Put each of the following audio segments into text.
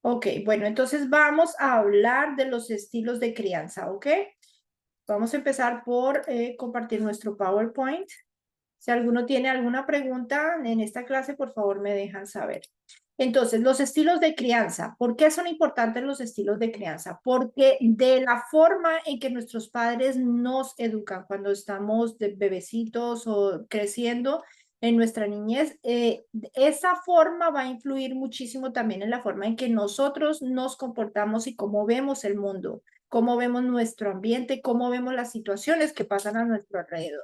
Ok, bueno, entonces vamos a hablar de los estilos de crianza, ¿ok? Vamos a empezar por compartir nuestro PowerPoint. Si alguno tiene alguna pregunta en esta clase, por favor me dejan saber. Entonces, los estilos de crianza. ¿Por qué son importantes los estilos de crianza? Porque de la forma en que nuestros padres nos educan cuando estamos de bebecitos o creciendo en nuestra niñez, esa forma va a influir muchísimo también en la forma en que nosotros nos comportamos y cómo vemos el mundo, cómo vemos nuestro ambiente, cómo vemos las situaciones que pasan a nuestro alrededor.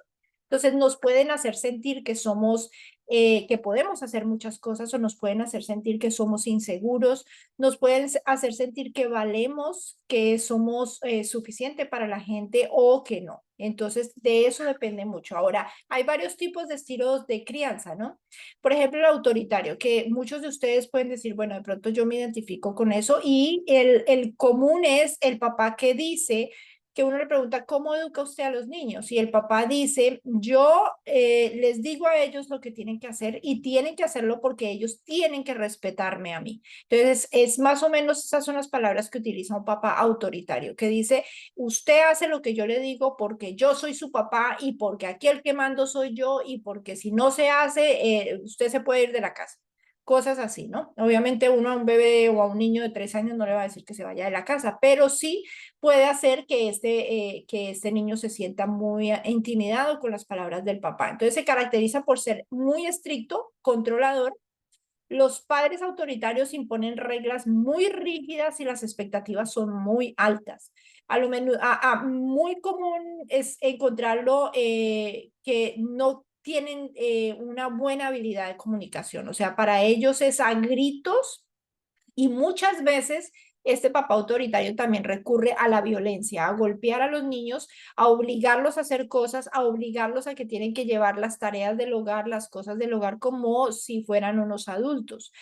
Entonces nos pueden hacer sentir que somos, que podemos hacer muchas cosas o nos pueden hacer sentir que somos inseguros, nos pueden hacer sentir que valemos, que somos suficiente para la gente o que no. Entonces de eso depende mucho. Ahora, hay varios tipos de estilos de crianza, ¿no? Por ejemplo, el autoritario, que muchos de ustedes pueden decir, bueno, de pronto yo me identifico con eso y el común es el papá que dice que uno le pregunta, ¿cómo educa usted a los niños? Y el papá dice, yo les digo a ellos lo que tienen que hacer y tienen que hacerlo porque ellos tienen que respetarme a mí. Entonces, es más o menos esas son las palabras que utiliza un papá autoritario, que dice, usted hace lo que yo le digo porque yo soy su papá y porque aquí el que mando soy yo y porque si no se hace, usted se puede ir de la casa. Cosas así, ¿no? Obviamente uno a un bebé o a un niño de 3 años no le va a decir que se vaya de la casa, pero sí puede hacer que este niño se sienta muy intimidado con las palabras del papá. Entonces se caracteriza por ser muy estricto, controlador. Los padres autoritarios imponen reglas muy rígidas y las expectativas son muy altas. A lo menos, muy común es encontrarlo que no tienen una buena habilidad de comunicación. O sea, para ellos es a gritos y muchas veces este papá autoritario también recurre a la violencia, a golpear a los niños, a obligarlos a hacer cosas, a obligarlos a que tienen que llevar las tareas del hogar, las cosas del hogar como si fueran unos adultos.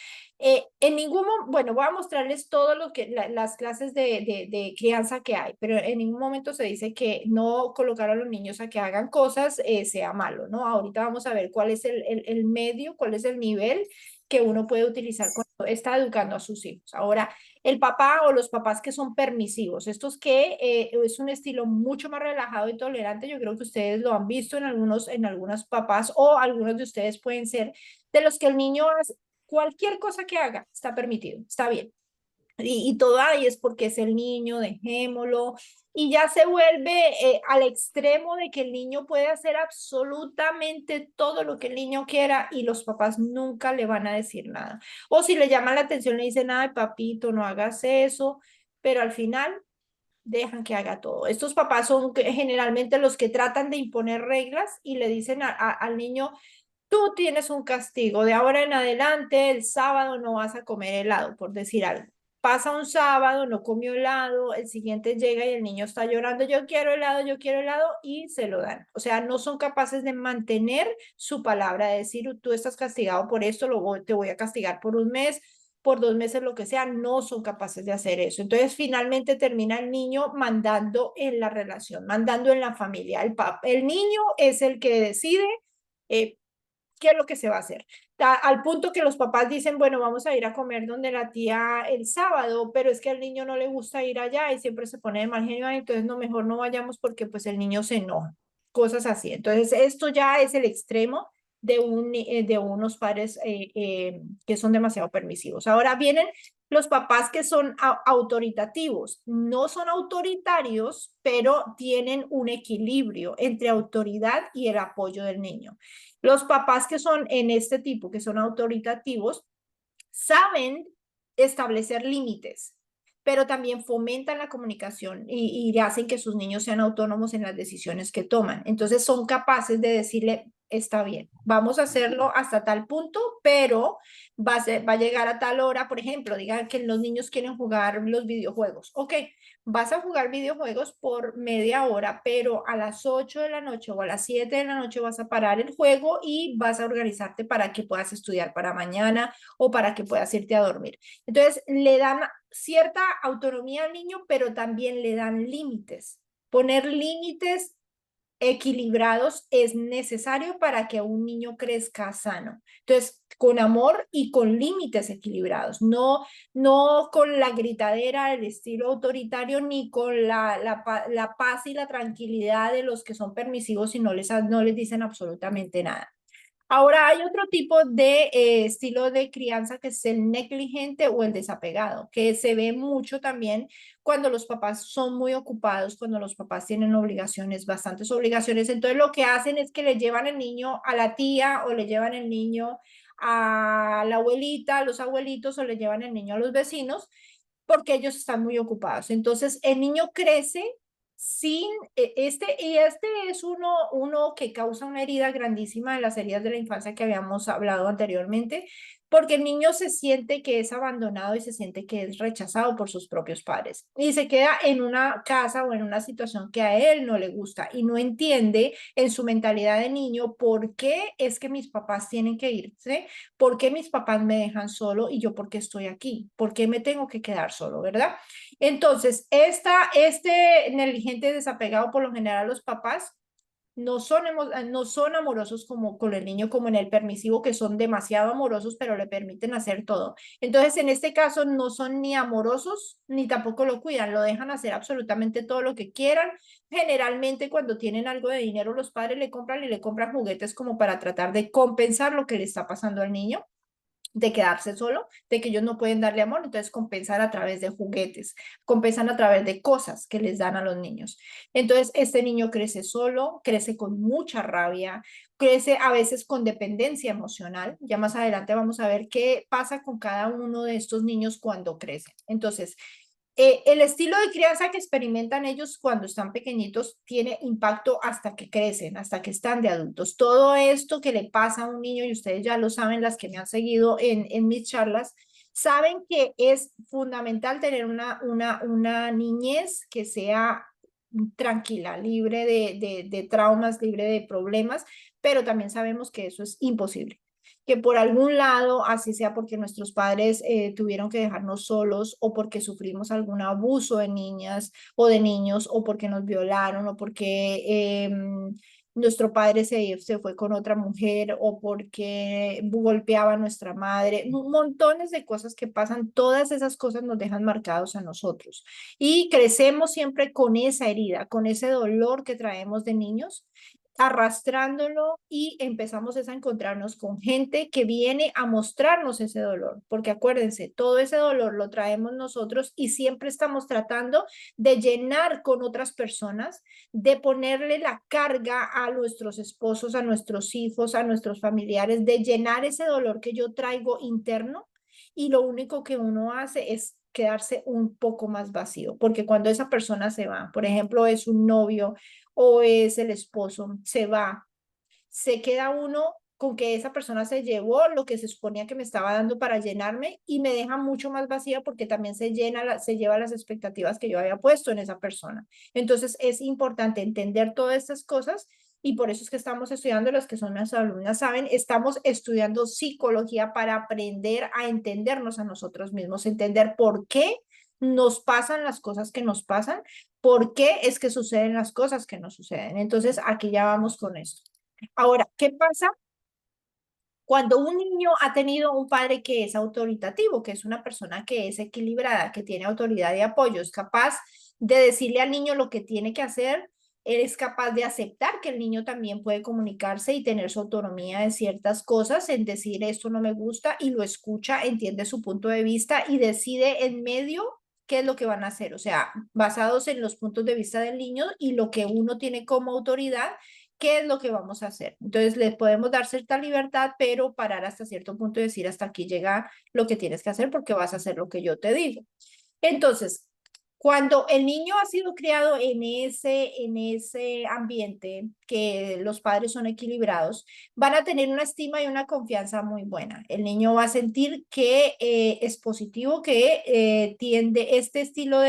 Bueno, voy a mostrarles todo lo que las clases de crianza que hay, pero en ningún momento se dice que no colocar a los niños a que hagan cosas sea malo, ¿no? Ahorita vamos a ver cuál es el medio, cuál es el nivel que uno puede utilizar cuando está educando a sus hijos. Ahora, el papá o los papás que son permisivos, estos que es un estilo mucho más relajado y tolerante, yo creo que ustedes lo han visto en algunos papás o algunos de ustedes pueden ser de los que el niño hace cualquier cosa que haga, está permitido, está bien y todo ahí es porque es el niño, dejémoslo, y ya se vuelve al extremo de que el niño puede hacer absolutamente todo lo que el niño quiera y los papás nunca le van a decir nada. O si le llaman la atención, le dicen, ay, papito, no hagas eso, pero al final dejan que haga todo. Estos papás son generalmente los que tratan de imponer reglas y le dicen al niño, tú tienes un castigo, de ahora en adelante el sábado no vas a comer helado, por decir algo. Pasa un sábado, no comió helado, el siguiente llega y el niño está llorando, yo quiero helado, y se lo dan. O sea, no son capaces de mantener su palabra, de decir, tú estás castigado por esto, te voy a castigar por un mes, por 2 meses, lo que sea, no son capaces de hacer eso. Entonces, finalmente termina el niño mandando en la relación, mandando en la familia. El niño es el que decide eh, qué es lo que se va a hacer. Al punto que los papás dicen, bueno, vamos a ir a comer donde la tía el sábado, pero es que al niño no le gusta ir allá y siempre se pone de mal genio, entonces no, mejor no vayamos porque pues el niño se enoja, cosas así. Entonces esto ya es el extremo de unos padres que son demasiado permisivos. Ahora vienen los papás que son autoritativos. No son autoritarios, pero tienen un equilibrio entre autoridad y el apoyo del niño. Los papás que son en este tipo, que son autoritativos, saben establecer límites, pero también fomentan la comunicación y hacen que sus niños sean autónomos en las decisiones que toman. Entonces son capaces de decirle, está bien, vamos a hacerlo hasta tal punto, pero va a llegar a tal hora, por ejemplo, digan que los niños quieren jugar los videojuegos. Ok, vas a jugar videojuegos por media hora, pero a las 8 de la noche o a las 7 de la noche vas a parar el juego y vas a organizarte para que puedas estudiar para mañana o para que puedas irte a dormir. Entonces, le dan cierta autonomía al niño, pero también le dan límites. Poner límites equilibrados es necesario para que un niño crezca sano. Entonces, con amor y con límites equilibrados, no con la gritadera del estilo autoritario, ni con la paz y la tranquilidad de los que son permisivos y no les dicen absolutamente nada. Ahora hay otro tipo de estilo de crianza que es el negligente o el desapegado, que se ve mucho también cuando los papás son muy ocupados, cuando los papás tienen obligaciones, bastantes obligaciones. Entonces lo que hacen es que le llevan el niño a la tía o le llevan el niño a la abuelita, a los abuelitos o le llevan el niño a los vecinos porque ellos están muy ocupados. Entonces el niño crece sin, y este es uno que causa una herida grandísima de las heridas de la infancia que habíamos hablado anteriormente, porque el niño se siente que es abandonado y se siente que es rechazado por sus propios padres y se queda en una casa o en una situación que a él no le gusta y no entiende en su mentalidad de niño por qué es que mis papás tienen que irse, por qué mis papás me dejan solo y yo por qué estoy aquí, por qué me tengo que quedar solo, ¿verdad? Entonces, este negligente desapegado, por lo general los papás no son amorosos como con el niño, como en el permisivo, que son demasiado amorosos, pero le permiten hacer todo. Entonces, en este caso, no son ni amorosos, ni tampoco lo cuidan, lo dejan hacer absolutamente todo lo que quieran. Generalmente, cuando tienen algo de dinero, los padres le compran y le compran juguetes como para tratar de compensar lo que le está pasando al niño, de quedarse solo, de que ellos no pueden darle amor, entonces compensan a través de juguetes, compensan a través de cosas que les dan a los niños. Entonces, este niño crece solo, crece con mucha rabia, crece a veces con dependencia emocional. Ya más adelante vamos a ver qué pasa con cada uno de estos niños cuando crecen. Entonces, el estilo de crianza que experimentan ellos cuando están pequeñitos tiene impacto hasta que crecen, hasta que están de adultos. Todo esto que le pasa a un niño, y ustedes ya lo saben, las que me han seguido en mis charlas, saben que es fundamental tener una niñez que sea tranquila, libre de traumas, libre de problemas, pero también sabemos que eso es imposible, que por algún lado, así sea porque nuestros padres tuvieron que dejarnos solos o porque sufrimos algún abuso de niñas o de niños o porque nos violaron o porque nuestro padre se fue con otra mujer o porque golpeaba a nuestra madre, montones de cosas que pasan, todas esas cosas nos dejan marcados a nosotros y crecemos siempre con esa herida, con ese dolor que traemos de niños arrastrándolo y empezamos a encontrarnos con gente que viene a mostrarnos ese dolor, porque acuérdense, todo ese dolor lo traemos nosotros y siempre estamos tratando de llenar con otras personas, de ponerle la carga a nuestros esposos, a nuestros hijos, a nuestros familiares, de llenar ese dolor que yo traigo interno y lo único que uno hace es quedarse un poco más vacío, porque cuando esa persona se va, por ejemplo, es un novio, o es el esposo, se va, se queda uno con que esa persona se llevó lo que se suponía que me estaba dando para llenarme y me deja mucho más vacía porque también se lleva las expectativas que yo había puesto en esa persona. Entonces es importante entender todas estas cosas y por eso es que estamos estudiando, los que son mis alumnas saben, estamos estudiando psicología para aprender a entendernos a nosotros mismos, entender por qué nos pasan las cosas que nos pasan, por qué es que suceden las cosas que nos suceden. Entonces, aquí ya vamos con esto. Ahora, ¿qué pasa cuando un niño ha tenido un padre que es autoritativo, que es una persona que es equilibrada, que tiene autoridad y apoyo, es capaz de decirle al niño lo que tiene que hacer, es capaz de aceptar que el niño también puede comunicarse y tener su autonomía en ciertas cosas, en decir esto no me gusta y lo escucha, entiende su punto de vista y decide en medio qué es lo que van a hacer, o sea, basados en los puntos de vista del niño y lo que uno tiene como autoridad, qué es lo que vamos a hacer. Entonces, les podemos dar cierta libertad, pero parar hasta cierto punto y decir hasta aquí llega lo que tienes que hacer porque vas a hacer lo que yo te digo. Entonces, cuando el niño ha sido criado en ese ambiente que los padres son equilibrados, van a tener una estima y una confianza muy buena. El niño va a sentir que es positivo, que tiende este estilo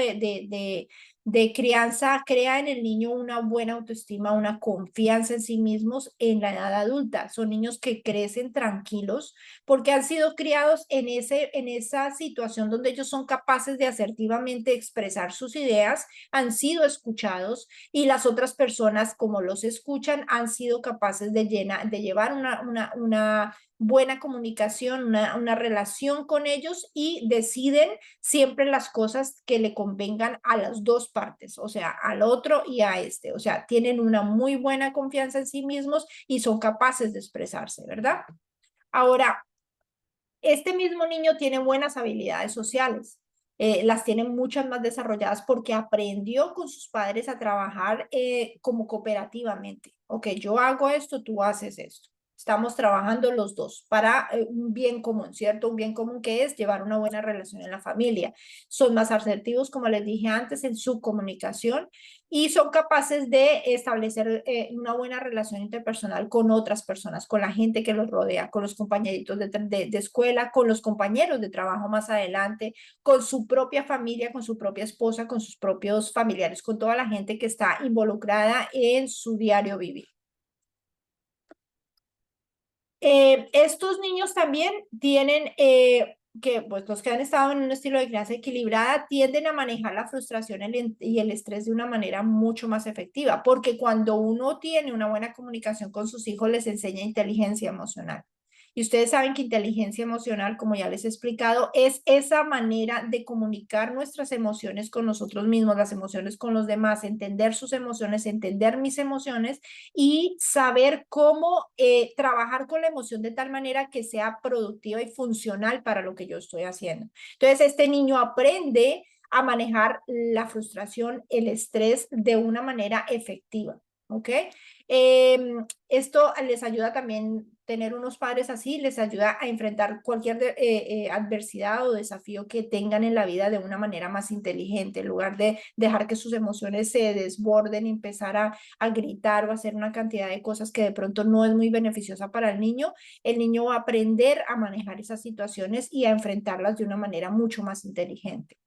de crianza, crea en el niño una buena autoestima, una confianza en sí mismos en la edad adulta. Son niños que crecen tranquilos porque han sido criados en esa situación donde ellos son capaces de asertivamente expresar sus ideas, han sido escuchados y las otras personas, como los escuchan, han sido capaces de llevar una buena comunicación, una relación con ellos y deciden siempre las cosas que le convengan a las dos partes, o sea, al otro y a este. O sea, tienen una muy buena confianza en sí mismos y son capaces de expresarse, ¿verdad? Ahora, este mismo niño tiene buenas habilidades sociales. Las tiene muchas más desarrolladas porque aprendió con sus padres a trabajar como cooperativamente. Ok, yo hago esto, tú haces esto. Estamos trabajando los dos para un bien común, ¿cierto? Un bien común que es llevar una buena relación en la familia. Son más asertivos, como les dije antes, en su comunicación y son capaces de establecer una buena relación interpersonal con otras personas, con la gente que los rodea, con los compañeritos de escuela, con los compañeros de trabajo más adelante, con su propia familia, con su propia esposa, con sus propios familiares, con toda la gente que está involucrada en su diario vivir. Estos niños también tienen, que pues los que han estado en un estilo de crianza equilibrada, tienden a manejar la frustración y el estrés de una manera mucho más efectiva, porque cuando uno tiene una buena comunicación con sus hijos, les enseña inteligencia emocional. Y ustedes saben que inteligencia emocional, como ya les he explicado, es esa manera de comunicar nuestras emociones con nosotros mismos, las emociones con los demás, entender sus emociones, entender mis emociones y saber cómo trabajar con la emoción de tal manera que sea productiva y funcional para lo que yo estoy haciendo. Entonces, este niño aprende a manejar la frustración, el estrés de una manera efectiva. ¿Ok? Esto les ayuda también tener unos padres así, les ayuda a enfrentar cualquier adversidad o desafío que tengan en la vida de una manera más inteligente, en lugar de dejar que sus emociones se desborden y empezar a gritar o a hacer una cantidad de cosas que de pronto no es muy beneficiosa para el niño va a aprender a manejar esas situaciones y a enfrentarlas de una manera mucho más inteligente.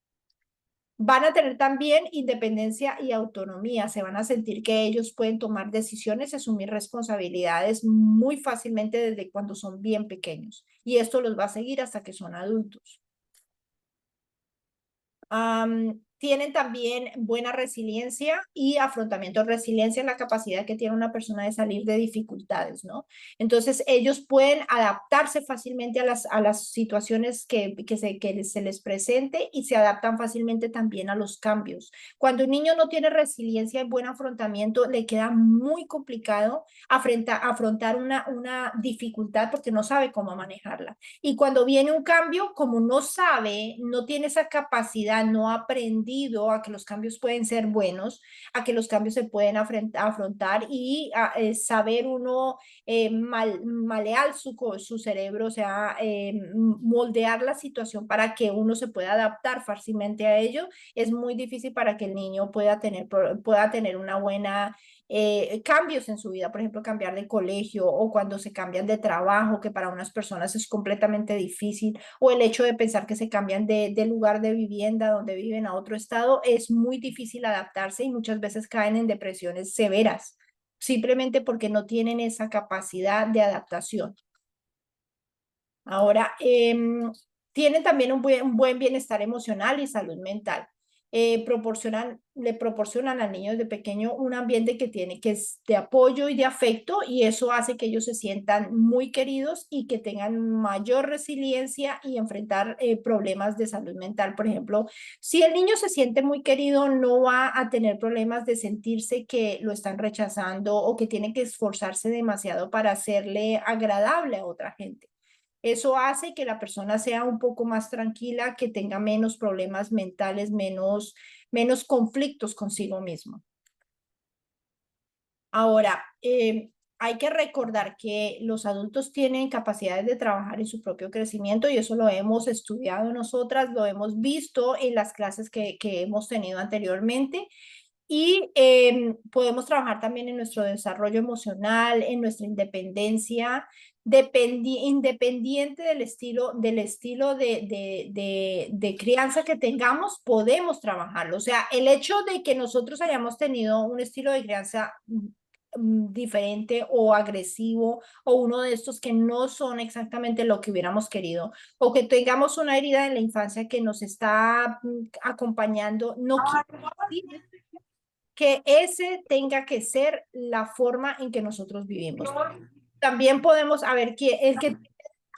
Van a tener también independencia y autonomía, se van a sentir que ellos pueden tomar decisiones, asumir responsabilidades muy fácilmente desde cuando son bien pequeños. Y esto los va a seguir hasta que son adultos. Tienen también buena resiliencia y afrontamiento. Resiliencia es la capacidad que tiene una persona de salir de dificultades, ¿no? Entonces, ellos pueden adaptarse fácilmente a las situaciones que se les presente y se adaptan fácilmente también a los cambios. Cuando un niño no tiene resiliencia y buen afrontamiento, le queda muy complicado afrontar una dificultad porque no sabe cómo manejarla. Y cuando viene un cambio, como no sabe, no tiene esa capacidad, no ha aprendido a que los cambios pueden ser buenos, a que los cambios se pueden afrontar y saber uno malear su cerebro, o sea, moldear la situación para que uno se pueda adaptar fácilmente a ello, es muy difícil para que el niño pueda tener una buena cambios en su vida, por ejemplo, cambiar de colegio o cuando se cambian de trabajo, que para unas personas es completamente difícil, o el hecho de pensar que se cambian de lugar de vivienda donde viven a otro estado, es muy difícil adaptarse y muchas veces caen en depresiones severas, simplemente porque no tienen esa capacidad de adaptación. Ahora, tienen también un buen bienestar emocional y salud mental. Le proporcionan al niño desde pequeño un ambiente que es de apoyo y de afecto y eso hace que ellos se sientan muy queridos y que tengan mayor resiliencia y enfrentar problemas de salud mental. Por ejemplo, si el niño se siente muy querido, no va a tener problemas de sentirse que lo están rechazando o que tiene que esforzarse demasiado para hacerle agradable a otra gente. Eso hace que la persona sea un poco más tranquila, que tenga menos problemas mentales, menos conflictos consigo mismo. Ahora, hay que recordar que los adultos tienen capacidades de trabajar en su propio crecimiento y eso lo hemos estudiado nosotras, lo hemos visto en las clases que hemos tenido anteriormente. Y podemos trabajar también en nuestro desarrollo emocional, en nuestra independencia, independiente del estilo de crianza que tengamos, podemos trabajarlo. O sea, el hecho de que nosotros hayamos tenido un estilo de crianza diferente o agresivo o uno de estos que no son exactamente lo que hubiéramos querido o que tengamos una herida en la infancia que nos está acompañando, no quiere decir que ese tenga que ser la forma en que nosotros vivimos. También podemos, a ver, el que tiene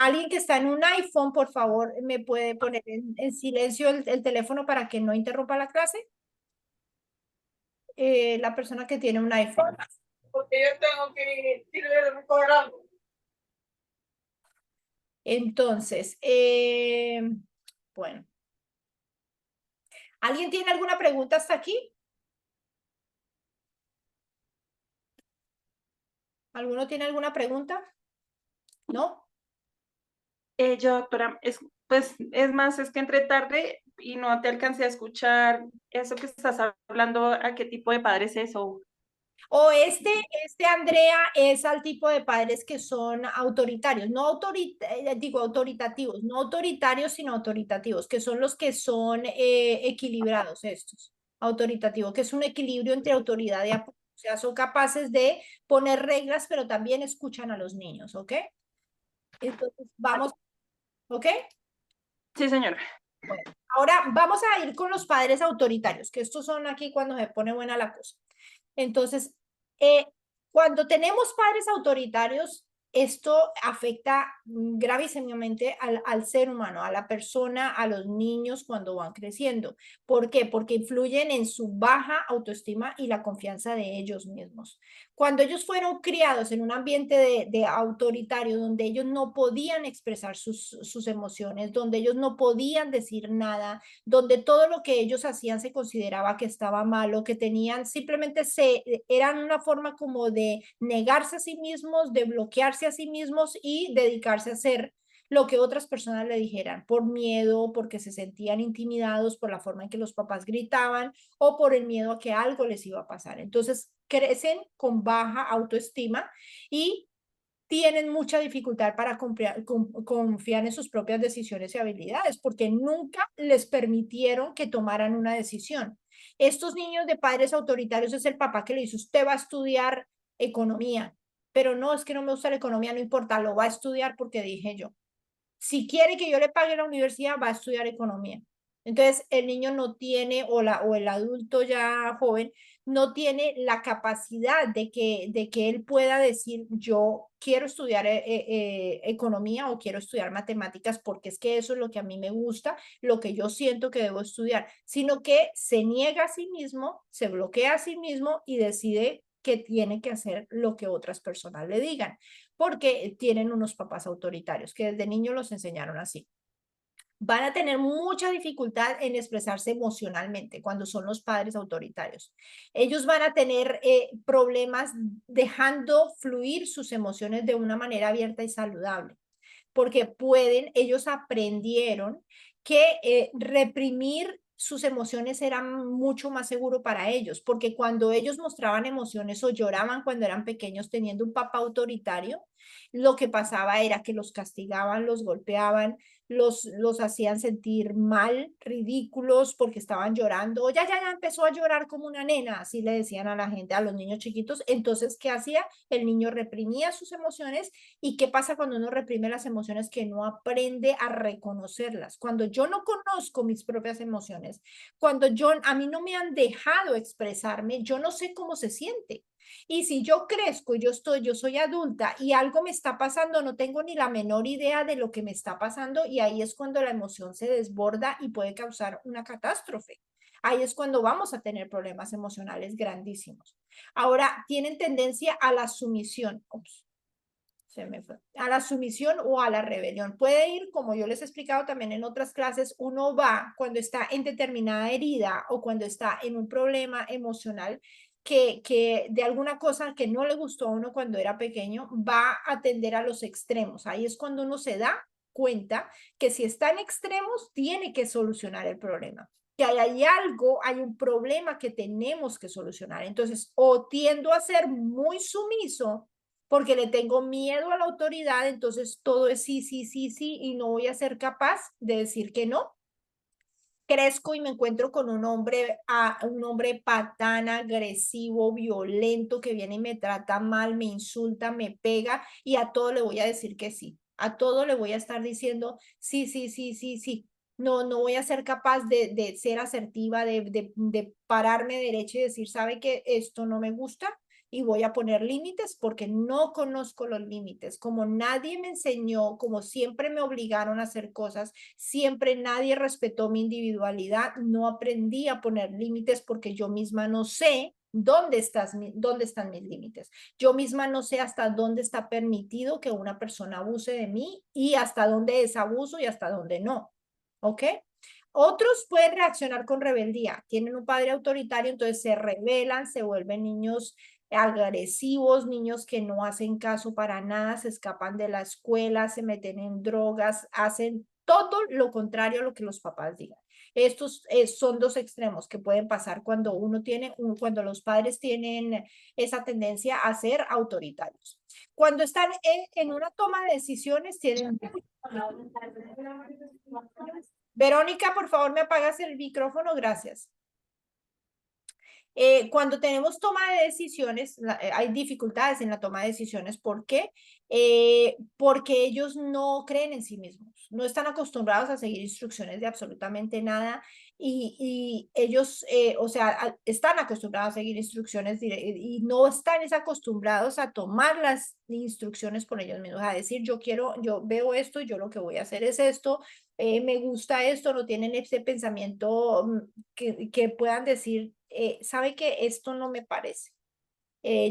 Alguien que está en un iPhone, por favor, ¿me puede poner en silencio el teléfono para que no interrumpa la clase? La persona que tiene un iPhone. Porque yo tengo que ir a recoger algo. Entonces, bueno. ¿Alguien tiene alguna pregunta hasta aquí? ¿Alguno tiene alguna pregunta? ¿No? Yo, doctora, pues es más, es que entré tarde y no te alcancé a escuchar eso que estás hablando, a qué tipo de padre es eso. O este Andrea es al tipo de padres que son autoritarios, no digo autoritativos, no autoritarios, sino autoritativos, que son los que son equilibrados estos, autoritativos, que es un equilibrio entre autoridad y apoyo. O sea, son capaces de poner reglas, pero también escuchan a los niños, ¿ok? Entonces, vamos, ¿ok? Sí, señora. Bueno, ahora vamos a ir con los padres autoritarios, que estos son aquí cuando se pone buena la cosa. Entonces, eh, cuando tenemos padres autoritarios, esto afecta gravísimamente al ser humano, a la persona, a los niños cuando van creciendo. ¿Por qué? Porque influyen en su baja autoestima y la confianza de ellos mismos. Cuando ellos fueron criados en un ambiente de autoritario, donde ellos no podían expresar sus emociones, donde ellos no podían decir nada, donde todo lo que ellos hacían se consideraba que estaba malo, que tenían, simplemente eran una forma como de negarse a sí mismos, de bloquearse a sí mismos y dedicarse a hacer lo que otras personas le dijeran, por miedo, porque se sentían intimidados por la forma en que los papás gritaban o por el miedo a que algo les iba a pasar. Entonces crecen con baja autoestima y tienen mucha dificultad para confiar en sus propias decisiones y habilidades porque nunca les permitieron que tomaran una decisión. Estos niños de padres autoritarios es el papá que le dice, usted va a estudiar economía, pero no, es que no me gusta la economía, no importa, lo va a estudiar porque dije yo. Si quiere que yo le pague la universidad, va a estudiar economía. Entonces, el niño no tiene, o el adulto ya joven, no tiene la capacidad de que él pueda decir, yo quiero estudiar economía o quiero estudiar matemáticas porque es que eso es lo que a mí me gusta, lo que yo siento que debo estudiar, sino que se niega a sí mismo, se bloquea a sí mismo y decide que tiene que hacer lo que otras personas le digan porque tienen unos papás autoritarios que desde niños los enseñaron así. Van a tener mucha dificultad en expresarse emocionalmente cuando son los padres autoritarios. Ellos van a tener problemas dejando fluir sus emociones de una manera abierta y saludable, porque ellos aprendieron que reprimir sus emociones era mucho más seguro para ellos, porque cuando ellos mostraban emociones o lloraban cuando eran pequeños teniendo un papá autoritario, lo que pasaba era que los castigaban, los golpeaban, los hacían sentir mal, ridículos, porque estaban llorando. Ya empezó a llorar como una nena, así le decían a la gente, a los niños chiquitos. Entonces, ¿qué hacía? El niño reprimía sus emociones. ¿Y qué pasa cuando uno reprime las emociones? Que no aprende a reconocerlas. Cuando yo no conozco mis propias emociones, cuando a mí no me han dejado expresarme, yo no sé cómo se siente. Y si yo crezco, yo soy adulta y algo me está pasando, no tengo ni la menor idea de lo que me está pasando y ahí es cuando la emoción se desborda y puede causar una catástrofe. Ahí es cuando vamos a tener problemas emocionales grandísimos. Ahora, tienen tendencia a la sumisión. Ups, se me fue. A la sumisión o a la rebelión. Puede ir, como yo les he explicado también en otras clases, uno va cuando está en determinada herida o cuando está en un problema emocional que de alguna cosa que no le gustó a uno cuando era pequeño, va a tender a los extremos. Ahí es cuando uno se da cuenta que si está en extremos, tiene que solucionar el problema. Que hay algo, hay un problema que tenemos que solucionar. Entonces, o tiendo a ser muy sumiso porque le tengo miedo a la autoridad, entonces todo es sí, sí, sí, sí, y no voy a ser capaz de decir que no. Crezco y me encuentro con un hombre patán, agresivo, violento, que viene y me trata mal, me insulta, me pega, y a todo le voy a decir que sí. A todo le voy a estar diciendo sí, sí, sí, sí, sí. No voy a ser capaz de ser asertiva, de pararme derecha y decir, ¿sabe que esto no me gusta? y voy a poner límites porque no conozco los límites. Como nadie me enseñó, como siempre me obligaron a hacer cosas, siempre nadie respetó mi individualidad, no aprendí a poner límites porque yo misma no sé dónde están mis límites. Yo misma no sé hasta dónde está permitido que una persona abuse de mí y hasta dónde es abuso y hasta dónde no. ¿Ok? Otros pueden reaccionar con rebeldía. Tienen un padre autoritario, entonces se rebelan, se vuelven niños agresivos, niños que no hacen caso para nada, se escapan de la escuela, se meten en drogas, hacen todo lo contrario a lo que los papás digan. Estos son dos extremos que pueden pasar cuando cuando los padres tienen esa tendencia a ser autoritarios. Cuando están en una toma de decisiones, tienen... Verónica, por favor, me apagas el micrófono, gracias. Cuando tenemos toma de decisiones, hay dificultades en la toma de decisiones. ¿Por qué? Porque ellos no creen en sí mismos, no están acostumbrados a seguir instrucciones de absolutamente nada y ellos, o sea, están acostumbrados a seguir instrucciones y no están acostumbrados a tomar las instrucciones por ellos mismos, a decir, yo veo esto, yo lo que voy a hacer es esto, me gusta esto, no tienen ese pensamiento que puedan decir, sabe que esto no me parece.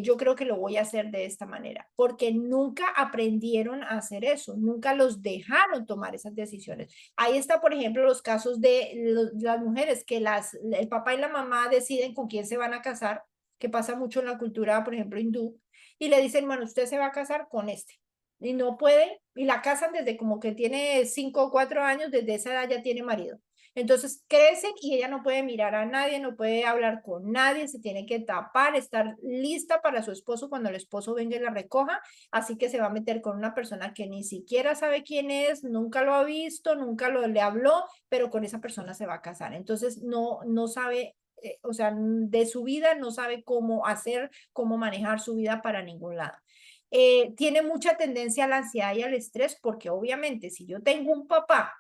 Yo creo que lo voy a hacer de esta manera, porque nunca aprendieron a hacer eso, nunca los dejaron tomar esas decisiones. Ahí está, por ejemplo, los casos de las mujeres, que el papá y la mamá deciden con quién se van a casar, que pasa mucho en la cultura, por ejemplo, hindú, y le dicen, bueno, usted se va a casar con este. Y no puede, y la casan desde como que tiene 5 o 4 años, desde esa edad ya tiene marido. Entonces crecen y ella no puede mirar a nadie, no puede hablar con nadie, se tiene que tapar, estar lista para su esposo cuando el esposo venga y la recoja, así que se va a meter con una persona que ni siquiera sabe quién es, nunca lo ha visto, nunca le habló, pero con esa persona se va a casar. Entonces no sabe, o sea, de su vida no sabe cómo hacer, cómo manejar su vida para ningún lado. Tiene mucha tendencia a la ansiedad y al estrés porque obviamente si yo tengo un papá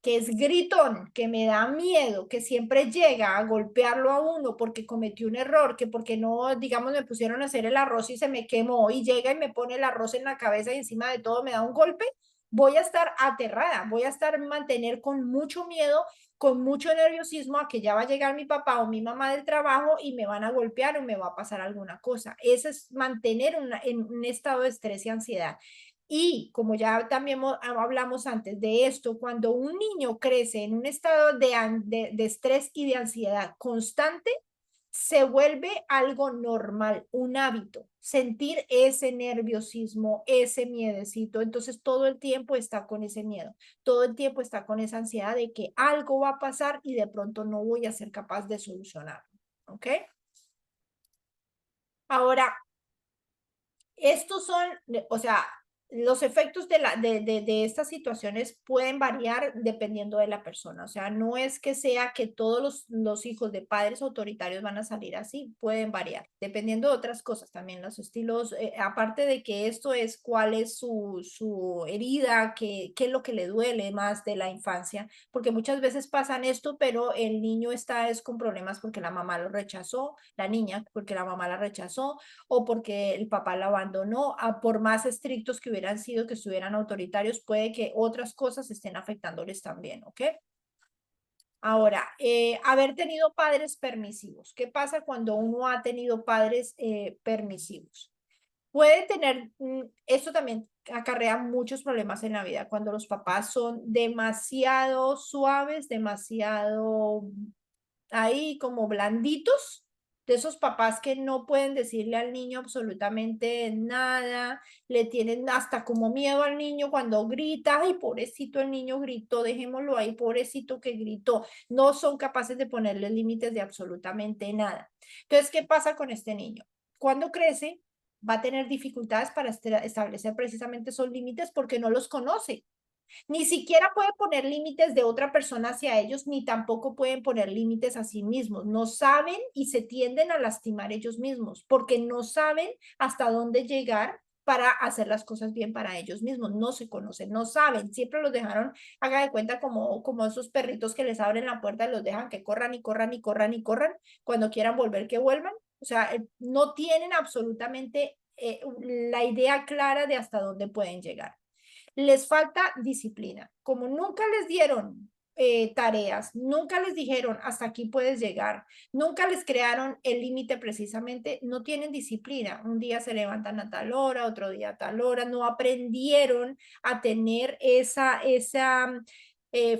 que es gritón, que me da miedo, que siempre llega a golpearlo a uno porque cometió un error, que porque no, digamos, me pusieron a hacer el arroz y se me quemó y llega y me pone el arroz en la cabeza y encima de todo me da un golpe, voy a estar aterrada, voy a estar mantener con mucho miedo, con mucho nerviosismo a que ya va a llegar mi papá o mi mamá del trabajo y me van a golpear o me va a pasar alguna cosa. Eso es mantener en un estado de estrés y ansiedad. Y como ya también hablamos antes de esto, cuando un niño crece en un estado de estrés y de ansiedad constante, se vuelve algo normal, un hábito, sentir ese nerviosismo, ese miedecito. Entonces todo el tiempo está con ese miedo, todo el tiempo está con esa ansiedad de que algo va a pasar y de pronto no voy a ser capaz de solucionarlo. ¿Ok? Ahora, estos son, o sea, los efectos de estas situaciones pueden variar dependiendo de la persona. O sea, no es que sea que todos los hijos de padres autoritarios van a salir así, pueden variar, dependiendo de otras cosas también, los estilos, aparte de que esto es cuál es su herida, qué es lo que le duele más de la infancia, porque muchas veces pasan esto, pero el niño está es con problemas porque la mamá lo rechazó, la niña porque la mamá la rechazó, o porque el papá la abandonó, por más estrictos que hubieran sido, que estuvieran autoritarios, puede que otras cosas estén afectándoles también, ¿ok? Ahora, haber tenido padres permisivos. ¿Qué pasa cuando uno ha tenido padres permisivos? Puede tener, esto también acarrea muchos problemas en la vida, cuando los papás son demasiado suaves, demasiado ahí como blanditos, de esos papás que no pueden decirle al niño absolutamente nada, le tienen hasta como miedo al niño cuando grita, ay, pobrecito el niño gritó, dejémoslo ahí, pobrecito que gritó, no son capaces de ponerle límites de absolutamente nada. Entonces, ¿qué pasa con este niño? Cuando crece, va a tener dificultades para establecer precisamente esos límites porque no los conoce. Ni siquiera puede poner límites de otra persona hacia ellos, ni tampoco pueden poner límites a sí mismos. No saben y se tienden a lastimar ellos mismos porque no saben hasta dónde llegar para hacer las cosas bien para ellos mismos. No se conocen, no saben. Siempre los dejaron, haga de cuenta, como esos perritos que les abren la puerta y los dejan que corran y corran y corran y corran. Cuando quieran volver, que vuelvan. O sea, no tienen absolutamente la idea clara de hasta dónde pueden llegar. Les falta disciplina. Como nunca les dieron tareas, nunca les dijeron hasta aquí puedes llegar, nunca les crearon el límite precisamente, no tienen disciplina. Un día se levantan a tal hora, otro día a tal hora, no aprendieron a tener esa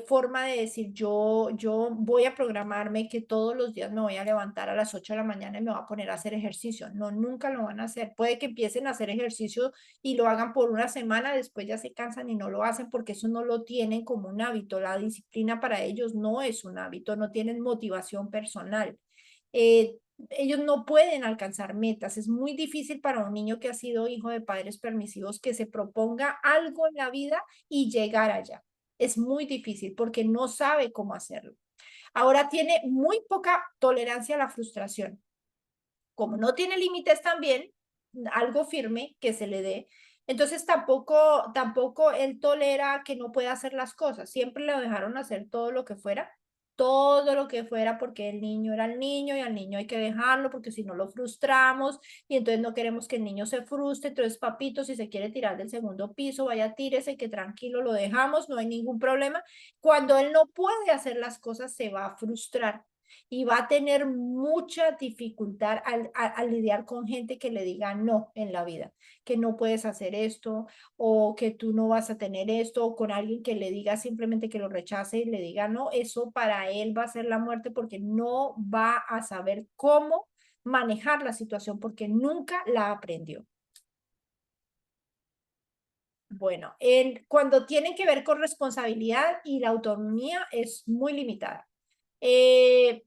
forma de decir yo voy a programarme que todos los días me voy a levantar a las 8 de la mañana y me voy a poner a hacer ejercicio. No, nunca lo van a hacer. Puede que empiecen a hacer ejercicio y lo hagan por una semana, después ya se cansan y no lo hacen porque eso no lo tienen como un hábito. La disciplina para ellos no es un hábito, no tienen motivación personal. Ellos no pueden alcanzar metas. Es muy difícil para un niño que ha sido hijo de padres permisivos que se proponga algo en la vida y llegar allá. Es muy difícil porque no sabe cómo hacerlo. Ahora tiene muy poca tolerancia a la frustración. Como no tiene límites también, algo firme que se le dé, entonces tampoco él tolera que no pueda hacer las cosas. Siempre le dejaron hacer todo lo que fuera, porque el niño era el niño y al niño hay que dejarlo porque si no lo frustramos y entonces no queremos que el niño se frustre. Entonces, papito, si se quiere tirar del segundo piso, vaya, tírese, que tranquilo lo dejamos, no hay ningún problema. Cuando él no puede hacer las cosas, se va a frustrar y va a tener mucha dificultad al lidiar con gente que le diga no en la vida, que no puedes hacer esto o que tú no vas a tener esto, o con alguien que le diga simplemente que lo rechace y le diga no. Eso para él va a ser la muerte porque no va a saber cómo manejar la situación porque nunca la aprendió. Bueno, cuando tienen que ver con responsabilidad y la autonomía es muy limitada. Eh,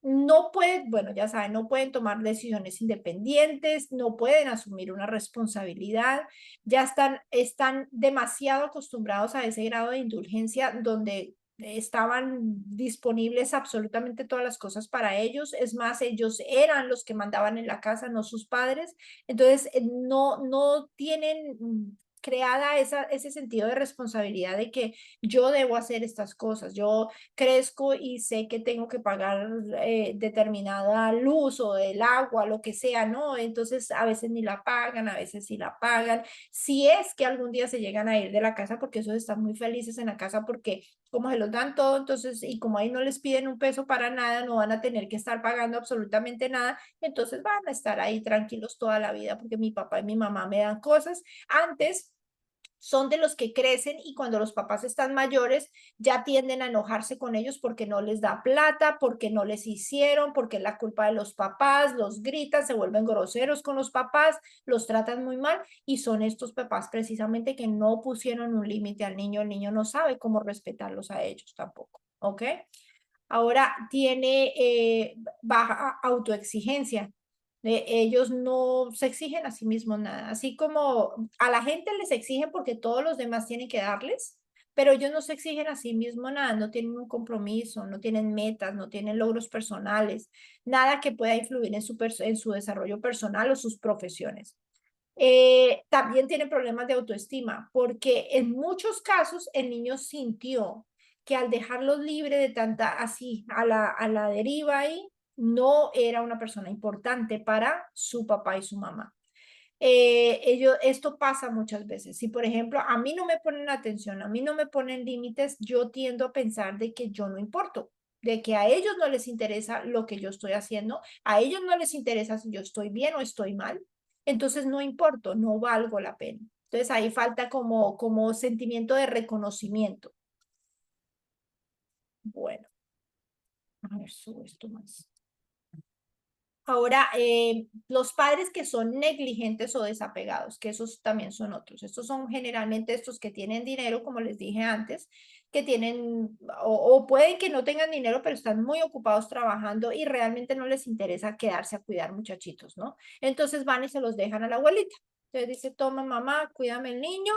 no pueden, bueno, ya saben, no pueden tomar decisiones independientes, no pueden asumir una responsabilidad, ya están demasiado acostumbrados a ese grado de indulgencia donde estaban disponibles absolutamente todas las cosas para ellos. Es más, ellos eran los que mandaban en la casa, no sus padres. Entonces, no tienen creada ese sentido de responsabilidad de que yo debo hacer estas cosas. Yo crezco y sé que tengo que pagar determinada luz o el agua, lo que sea, ¿no? Entonces a veces ni la pagan, a veces sí la pagan. Si es que algún día se llegan a ir de la casa, porque esos están muy felices en la casa, porque como se los dan todo, entonces, y como ahí no les piden un peso para nada, no van a tener que estar pagando absolutamente nada, entonces van a estar ahí tranquilos toda la vida, porque mi papá y mi mamá me dan cosas. Antes son de los que crecen y cuando los papás están mayores ya tienden a enojarse con ellos porque no les da plata, porque no les hicieron, porque es la culpa de los papás, los gritan, se vuelven groseros con los papás, los tratan muy mal y son estos papás precisamente que no pusieron un límite al niño, el niño no sabe cómo respetarlos a ellos tampoco, ¿ok? Ahora tiene baja autoexigencia. Ellos no se exigen a sí mismos nada. Así como a la gente les exigen porque todos los demás tienen que darles, pero ellos no se exigen a sí mismos nada, no tienen un compromiso, no tienen metas, no tienen logros personales, nada que pueda influir en su desarrollo personal o sus profesiones. También tienen problemas de autoestima, porque en muchos casos el niño sintió que al dejarlos libre de tanta así a la deriva ahí, no era una persona importante para su papá y su mamá. Esto pasa muchas veces. Si, por ejemplo, a mí no me ponen atención, a mí no me ponen límites, yo tiendo a pensar de que yo no importo, de que a ellos no les interesa lo que yo estoy haciendo, a ellos no les interesa si yo estoy bien o estoy mal, entonces no importo, no valgo la pena. Entonces ahí falta como sentimiento de reconocimiento. Bueno, a ver, subo esto más. Ahora, los padres que son negligentes o desapegados, que esos también son otros. Estos son generalmente estos que tienen dinero, como les dije antes, que tienen, o pueden que no tengan dinero, pero están muy ocupados trabajando y realmente no les interesa quedarse a cuidar muchachitos, ¿no? Entonces van y se los dejan a la abuelita. Entonces dice, toma mamá, cuídame el niño,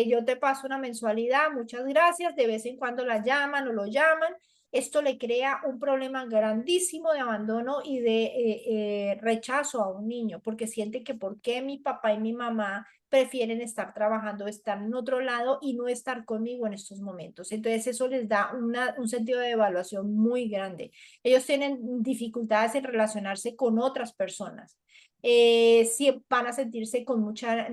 yo te paso una mensualidad, muchas gracias, de vez en cuando la llaman o lo llaman. Esto le crea un problema grandísimo de abandono y de rechazo a un niño, porque siente que por qué mi papá y mi mamá prefieren estar trabajando, estar en otro lado y no estar conmigo en estos momentos. Entonces eso les da un sentido de evaluación muy grande. Ellos tienen dificultades en relacionarse con otras personas. Sí van a sentirse con mucha,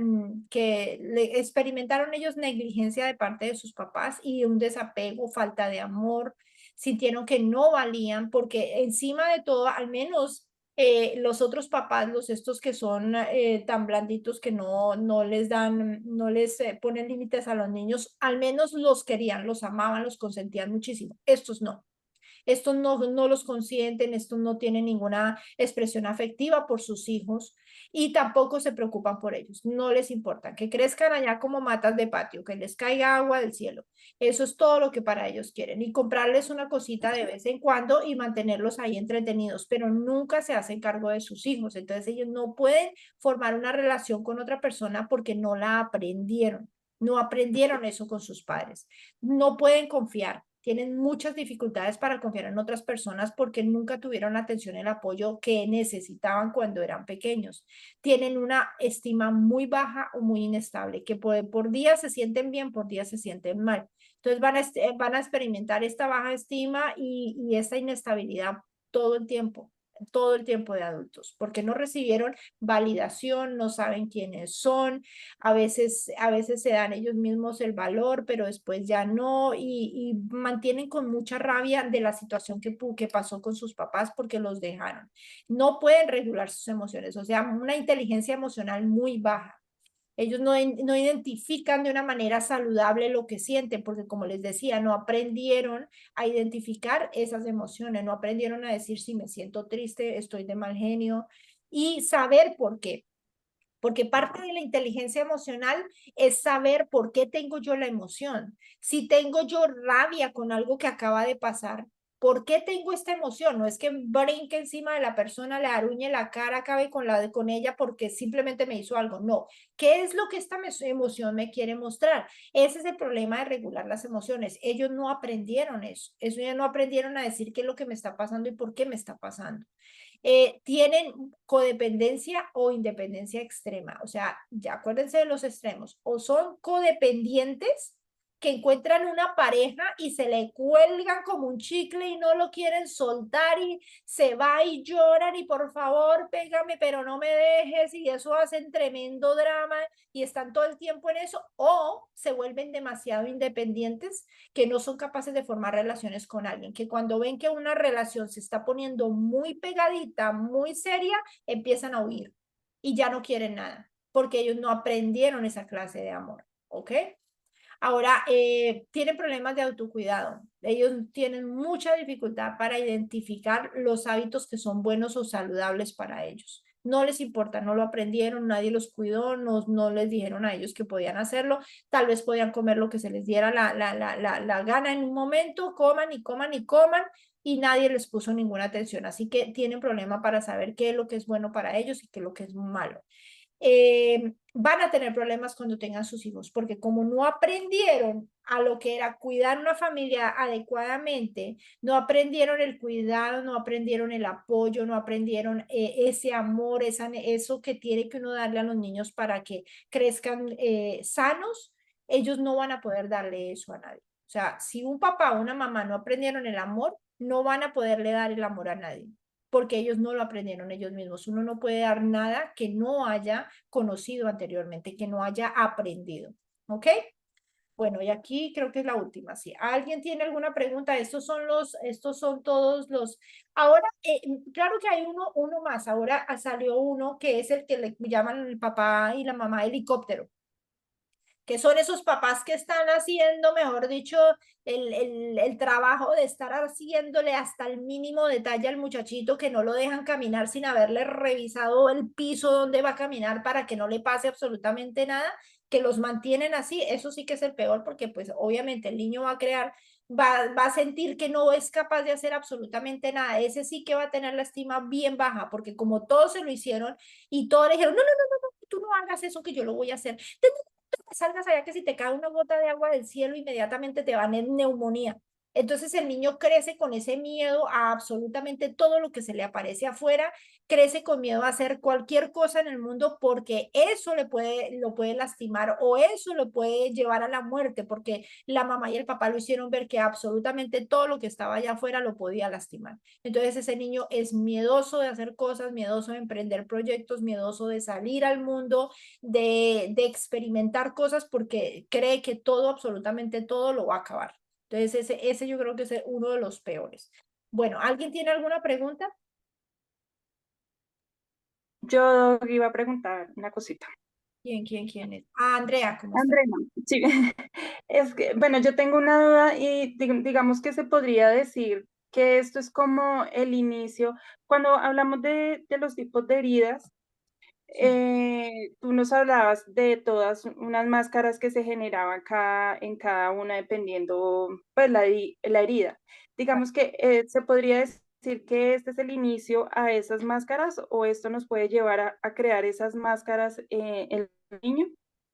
que experimentaron ellos negligencia de parte de sus papás y un desapego, falta de amor, sintieron que no valían porque encima de todo, al menos los otros papás, los estos que son tan blanditos que no les dan, no les ponen límites a los niños, al menos los querían, los amaban, los consentían muchísimo. Estos no. Estos no los consienten, estos no tienen ninguna expresión afectiva por sus hijos y tampoco se preocupan por ellos, no les importa que crezcan allá como matas de patio, que les caiga agua del cielo. Eso es todo lo que para ellos quieren y comprarles una cosita de vez en cuando y mantenerlos ahí entretenidos, pero nunca se hacen cargo de sus hijos. Entonces ellos no pueden formar una relación con otra persona porque no la aprendieron. No aprendieron eso con sus padres. No pueden confiar. Tienen muchas dificultades para confiar en otras personas porque nunca tuvieron la atención y el apoyo que necesitaban cuando eran pequeños. Tienen una estima muy baja o muy inestable, que por días se sienten bien, por días se sienten mal. Entonces van a experimentar esta baja estima y esta inestabilidad todo el tiempo, todo el tiempo de adultos, porque no recibieron validación, no saben quiénes son, a veces se dan ellos mismos el valor, pero después ya no, y mantienen con mucha rabia de la situación que pasó con sus papás porque los dejaron. No pueden regular sus emociones, o sea, una inteligencia emocional muy baja. Ellos no identifican de una manera saludable lo que sienten, porque como les decía, no aprendieron a identificar esas emociones, no aprendieron a decir si me siento triste, estoy de mal genio y saber por qué. Porque parte de la inteligencia emocional es saber por qué tengo yo la emoción. Si tengo yo rabia con algo que acaba de pasar, ¿por qué tengo esta emoción? No es que brinque encima de la persona, le aruñe la cara, acabe con ella porque simplemente me hizo algo. No. ¿Qué es lo que esta emoción me quiere mostrar? Ese es el problema de regular las emociones. Ellos no aprendieron eso. Eso ya no aprendieron a decir qué es lo que me está pasando y por qué me está pasando. Tienen codependencia o independencia extrema. O sea, ya acuérdense de los extremos. O son codependientes que encuentran una pareja y se le cuelgan como un chicle y no lo quieren soltar y se va y lloran y por favor pégame pero no me dejes y eso hacen tremendo drama y están todo el tiempo en eso o se vuelven demasiado independientes que no son capaces de formar relaciones con alguien, que cuando ven que una relación se está poniendo muy pegadita, muy seria, empiezan a huir y ya no quieren nada, porque ellos no aprendieron esa clase de amor, ¿ok? Ahora, tienen problemas de autocuidado. Ellos tienen mucha dificultad para identificar los hábitos que son buenos o saludables para ellos. No les importa, no lo aprendieron, nadie los cuidó, no les dijeron a ellos que podían hacerlo. Tal vez podían comer lo que se les diera la gana en un momento, coman y coman y coman, y nadie les puso ninguna atención. Así que tienen problema para saber qué es lo que es bueno para ellos y qué es lo que es malo. Van a tener problemas cuando tengan sus hijos, porque como no aprendieron a lo que era cuidar una familia adecuadamente, no aprendieron el cuidado, no aprendieron el apoyo, no aprendieron ese amor, eso que tiene que uno darle a los niños para que crezcan sanos, ellos no van a poder darle eso a nadie. O sea, si un papá o una mamá no aprendieron el amor, no van a poderle dar el amor a nadie porque ellos no lo aprendieron ellos mismos. Uno no puede dar nada que no haya conocido anteriormente, que no haya aprendido. ¿Ok? Bueno, y aquí creo que es la última. Si alguien tiene alguna pregunta, estos son todos los. Ahora, claro que hay uno más. Ahora salió uno que es el que le llaman el papá y la mamá helicóptero, que son esos papás que están haciendo, mejor dicho, el trabajo de estar haciéndole hasta el mínimo detalle al muchachito que no lo dejan caminar sin haberle revisado el piso donde va a caminar para que no le pase absolutamente nada, que los mantienen así, eso sí que es el peor porque pues obviamente el niño va a sentir que no es capaz de hacer absolutamente nada, ese sí que va a tener la estima bien baja porque como todos se lo hicieron y todos le dijeron, no, no, no, no, tú no hagas eso que yo lo voy a hacer salgas allá que si te cae una gota de agua del cielo inmediatamente te van en neumonía. Entonces el niño crece con ese miedo a absolutamente todo lo que se le aparece afuera, crece con miedo a hacer cualquier cosa en el mundo porque eso lo puede lastimar o eso lo puede llevar a la muerte porque la mamá y el papá lo hicieron ver que absolutamente todo lo que estaba allá afuera lo podía lastimar. Entonces ese niño es miedoso de hacer cosas, miedoso de emprender proyectos, miedoso de salir al mundo, de experimentar cosas porque cree que todo, absolutamente todo lo va a acabar. Entonces, ese yo creo que es uno de los peores. Bueno, ¿alguien tiene alguna pregunta? Yo iba a preguntar una cosita. ¿Quién es? Ah, Andrea, ¿cómo está? Andrea, sí, es que, bueno, yo tengo una duda y digamos que se podría decir que esto es como el inicio, cuando hablamos de los tipos de heridas, Sí, tú nos hablabas de todas unas máscaras que se generaban en cada una dependiendo, pues, la herida. Digamos que se podría decir que este es el inicio a esas máscaras o esto nos puede llevar a crear esas máscaras en el niño.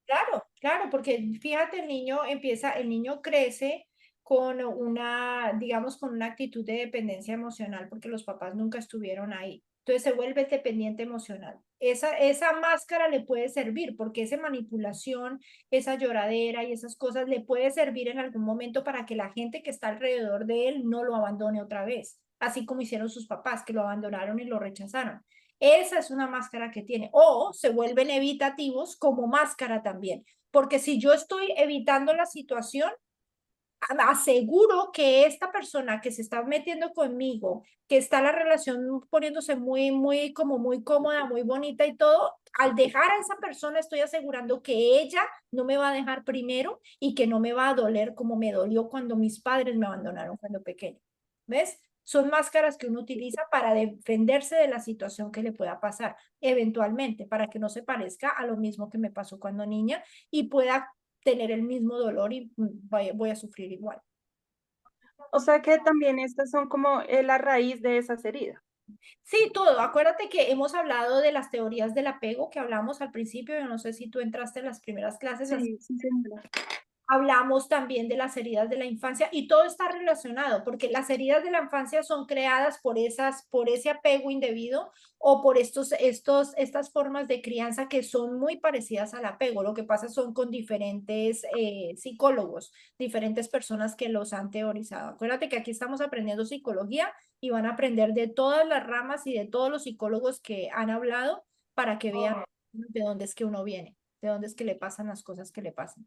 claro, claro, porque fíjate, el niño crece con una, digamos, con una actitud de dependencia emocional porque los papás nunca estuvieron ahí. Entonces se vuelve dependiente emocional. Esa máscara le puede servir porque esa manipulación, esa lloradera y esas cosas le puede servir en algún momento para que la gente que está alrededor de él no lo abandone otra vez, así como hicieron sus papás que lo abandonaron y lo rechazaron. Esa es una máscara que tiene. O se vuelven evitativos como máscara también. Porque si yo estoy evitando la situación, aseguro que esta persona que se está metiendo conmigo, que está la relación poniéndose muy, muy, como muy cómoda, muy bonita y todo, al dejar a esa persona estoy asegurando que ella no me va a dejar primero y que no me va a doler como me dolió cuando mis padres me abandonaron cuando pequeño. ¿Ves? Son máscaras que uno utiliza para defenderse de la situación que le pueda pasar, eventualmente, para que no se parezca a lo mismo que me pasó cuando niña y pueda tener el mismo dolor y voy a sufrir igual. O sea que también estas son como la raíz de esas heridas. Sí, todo. Acuérdate que hemos hablado de las teorías del apego que hablamos al principio. Yo no sé si tú entraste en las primeras clases, Sí, sí, señora. hablamos también de las heridas de la infancia y todo está relacionado porque las heridas de la infancia son creadas por ese apego indebido o por estas formas de crianza que son muy parecidas al apego. Lo que pasa son con diferentes psicólogos, diferentes personas que los han teorizado. Acuérdate que aquí estamos aprendiendo psicología y van a aprender de todas las ramas y de todos los psicólogos que han hablado para que vean de dónde es que uno viene, de dónde es que le pasan las cosas que le pasan.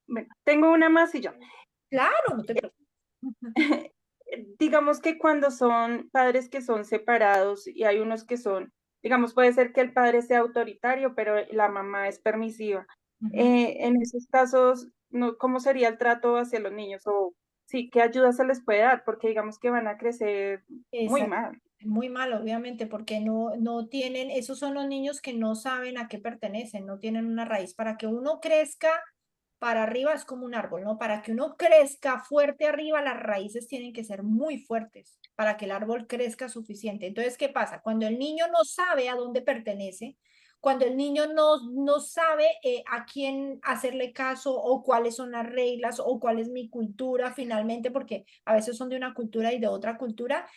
Bueno, tengo una más y yo. Claro, no te preocupes. Digamos que cuando son padres que son separados y hay unos que son, digamos, puede ser que el padre sea autoritario, pero la mamá es permisiva. Ujú. En esos casos, no, ¿cómo sería el trato hacia los niños? O sí, ¿qué ayuda se les puede dar? Porque digamos que van a crecer muy Exacto. mal. Muy mal, obviamente, porque no tienen, esos son los niños que no saben a qué pertenecen, no tienen una raíz. Para que uno crezca para arriba es como un árbol, ¿no? Para que uno crezca fuerte arriba, las raíces tienen que ser muy fuertes para que el árbol crezca suficiente. Entonces, ¿qué pasa? Cuando el niño no sabe a dónde pertenece, cuando el niño no sabe a quién hacerle caso o cuáles son las reglas o cuál es mi cultura finalmente, porque a veces son de una cultura y de otra cultura,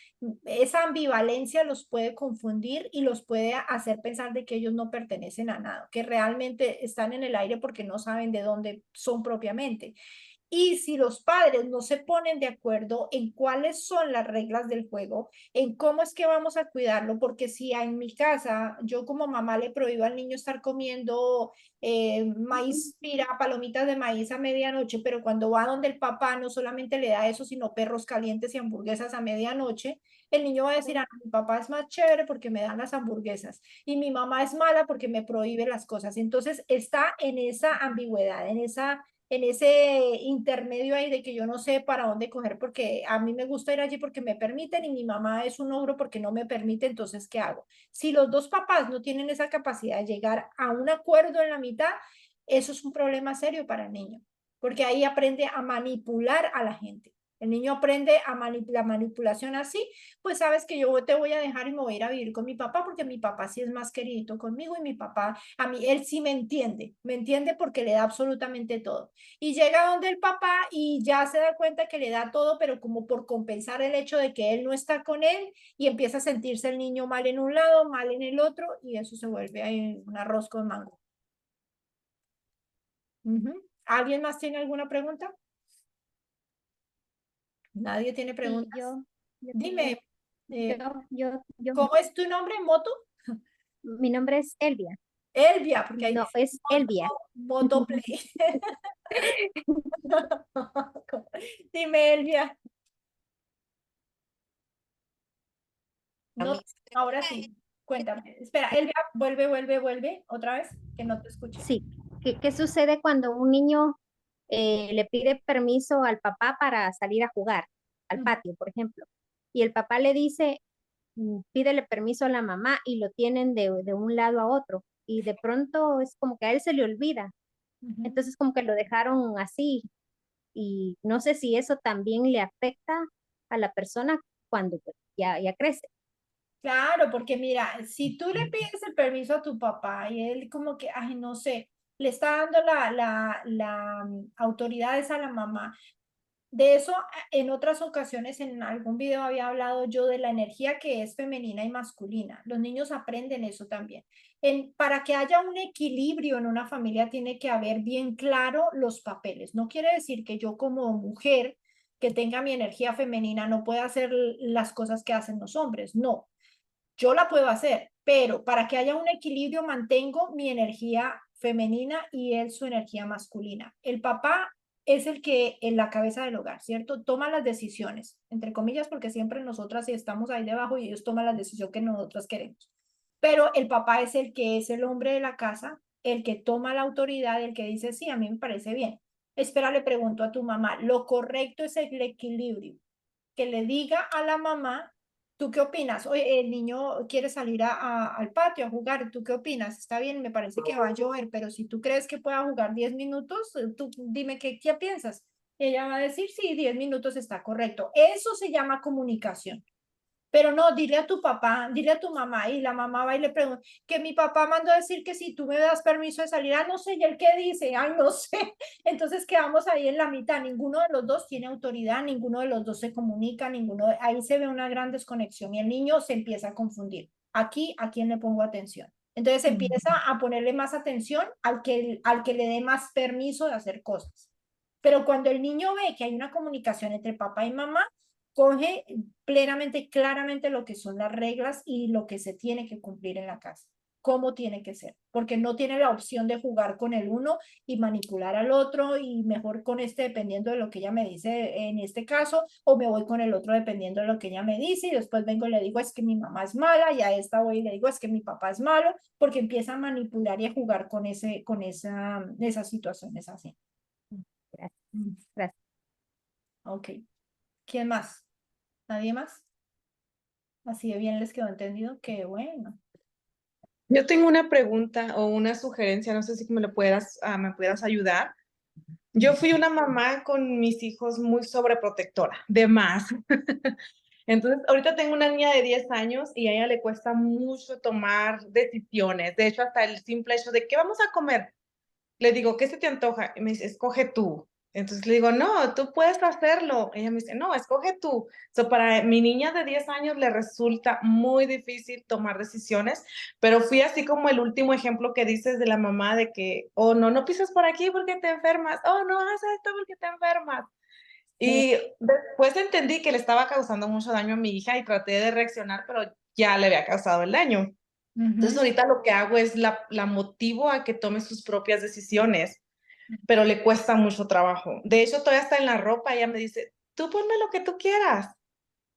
esa ambivalencia los puede confundir y los puede hacer pensar de que ellos no pertenecen a nada, que realmente están en el aire porque no saben de dónde son propiamente. Y si los padres no se ponen de acuerdo en cuáles son las reglas del juego, en cómo es que vamos a cuidarlo, porque si en mi casa yo como mamá le prohíbo al niño estar comiendo maíz pira, palomitas de maíz a medianoche, pero cuando va donde el papá no solamente le da eso, sino perros calientes y hamburguesas a medianoche, el niño va a decir, ah, mi papá es más chévere porque me dan las hamburguesas y mi mamá es mala porque me prohíbe las cosas. Entonces está en esa ambigüedad, en ese intermedio ahí de que yo no sé para dónde coger porque a mí me gusta ir allí porque me permiten y mi mamá es un ogro porque no me permite, entonces, ¿qué hago? Si los dos papás no tienen esa capacidad de llegar a un acuerdo en la mitad, eso es un problema serio para el niño, porque ahí aprende a manipular a la gente. El niño aprende a la manipulación así, pues sabes que yo te voy a dejar y me voy a ir a vivir con mi papá porque mi papá sí es más querido conmigo y mi papá, a mí, él sí me entiende porque le da absolutamente todo. Y llega donde el papá y ya se da cuenta que le da todo, pero como por compensar el hecho de que él no está con él y empieza a sentirse el niño mal en un lado, mal en el otro y eso se vuelve ahí un arroz con mango. ¿Alguien más tiene alguna pregunta? ¿Nadie tiene Sí, preguntas? yo tengo, Dime, eh, yo, ¿cómo es tu nombre, Moto? mi nombre es Elvia. Elvia, porque ahí No, dice es Elvia. Motoplay. Dime, Elvia. No, ahora sí, cuéntame. Espera, Elvia, vuelve, otra vez, que no te escuché. Sí, ¿qué sucede cuando un niño le pide permiso al papá para salir a jugar al Mm, patio, por ejemplo? Y el papá le dice, pídele permiso a la mamá y lo tienen de un lado a otro. Y de pronto es como que a él se le olvida. ujú. Entonces como que lo dejaron así. Y no sé si eso también le afecta a la persona cuando pues, ya crece. Claro, porque mira, si tú le pides el permiso a tu papá y él como que, ay, no sé, le está dando la autoridades a la mamá. De eso en otras ocasiones en algún video había hablado yo de la energía que es femenina y masculina. Los niños aprenden eso también. Para que haya un equilibrio en una familia tiene que haber bien claro los papeles. No quiere decir que yo como mujer que tenga mi energía femenina no pueda hacer las cosas que hacen los hombres. No, yo la puedo hacer, pero para que haya un equilibrio mantengo mi energía femenina y él su energía masculina. El papá es el que en la cabeza del hogar, ¿cierto? Toma las decisiones, entre comillas, porque siempre nosotras estamos ahí debajo y ellos toman la decisión que nosotras queremos. Pero el papá es el que es el hombre de la casa, el que toma la autoridad, el que dice, sí, a mí me parece bien. Espera, le pregunto a tu mamá, lo correcto es el equilibrio que le diga a la mamá, ¿tú qué opinas? Oye, el niño quiere salir al patio a jugar, ¿tú qué opinas? Está bien, me parece que va a llover, pero si tú crees que pueda jugar 10 minutos, tú dime qué piensas. Ella va a decir, sí, 10 minutos está correcto. Eso se llama comunicación. Pero no, dile a tu papá, dile a tu mamá y la mamá va y le pregunta, que mi papá mandó a decir que si tú me das permiso de salir, no sé, ¿y él qué dice? Ay, no sé. Entonces quedamos ahí en la mitad, ninguno de los dos tiene autoridad, ninguno de los dos se comunica, ahí se ve una gran desconexión y el niño se empieza a confundir. Aquí, ¿a quién le pongo atención? Entonces empieza a ponerle más atención al que le dé más permiso de hacer cosas. Pero cuando el niño ve que hay una comunicación entre papá y mamá, coge plenamente, claramente lo que son las reglas y lo que se tiene que cumplir en la casa, cómo tiene que ser, porque no tiene la opción de jugar con el uno y manipular al otro y mejor con este dependiendo de lo que ella me dice en este caso, o me voy con el otro dependiendo de lo que ella me dice y después vengo y le digo es que mi mamá es mala y a esta voy y le digo es que mi papá es malo, porque empieza a manipular y a jugar con esas situaciones así. Gracias, gracias. Ok, ¿quién más? ¿Nadie más? Así de bien les quedó entendido, qué bueno. Yo tengo una pregunta o una sugerencia, no sé si me puedas ayudar. Yo fui una mamá con mis hijos muy sobreprotectora, de más. Entonces, ahorita tengo una niña de 10 años y a ella le cuesta mucho tomar decisiones. De hecho, hasta el simple hecho de qué vamos a comer. Le digo, ¿qué se te antoja? Y me dice, escoge tú. Entonces le digo, no, tú puedes hacerlo. Ella me dice, no, escoge tú. Para mi niña de 10 años le resulta muy difícil tomar decisiones, pero fui así como el último ejemplo que dices de la mamá de que, oh, no, no pises por aquí porque te enfermas. Oh, no hagas esto porque te enfermas. Sí. Y después entendí que le estaba causando mucho daño a mi hija y traté de reaccionar, pero ya le había causado el daño. Entonces Ujú. ahorita lo que hago es la motivo a que tome sus propias decisiones, pero le cuesta mucho trabajo. De hecho, todavía está en la ropa, ella me dice, tú ponme lo que tú quieras,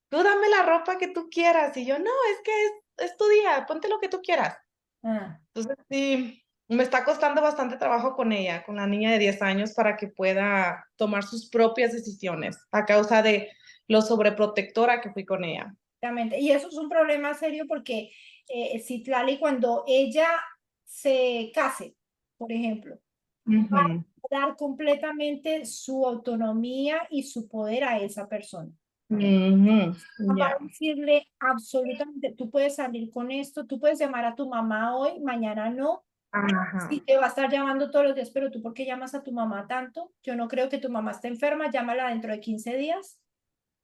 tú dame la ropa que tú quieras. Y yo, no, es que es tu día, ponte lo que tú quieras. Ah, Entonces sí, me está costando bastante trabajo con ella, con la niña de 10 años, para que pueda tomar sus propias decisiones a causa de lo sobreprotectora que fui con ella. exactamente. Y eso es un problema serio porque Citlali, cuando ella se case, por ejemplo, Ujú. dar completamente su autonomía y su poder a esa persona. Ujú. Va Ya. a decirle absolutamente, tú puedes salir con esto, tú puedes llamar a tu mamá hoy, mañana no. Ajá. Sí, te va a estar llamando todos los días, pero tú, ¿por qué llamas a tu mamá tanto? Yo no creo que tu mamá esté enferma, llámala dentro de 15 días.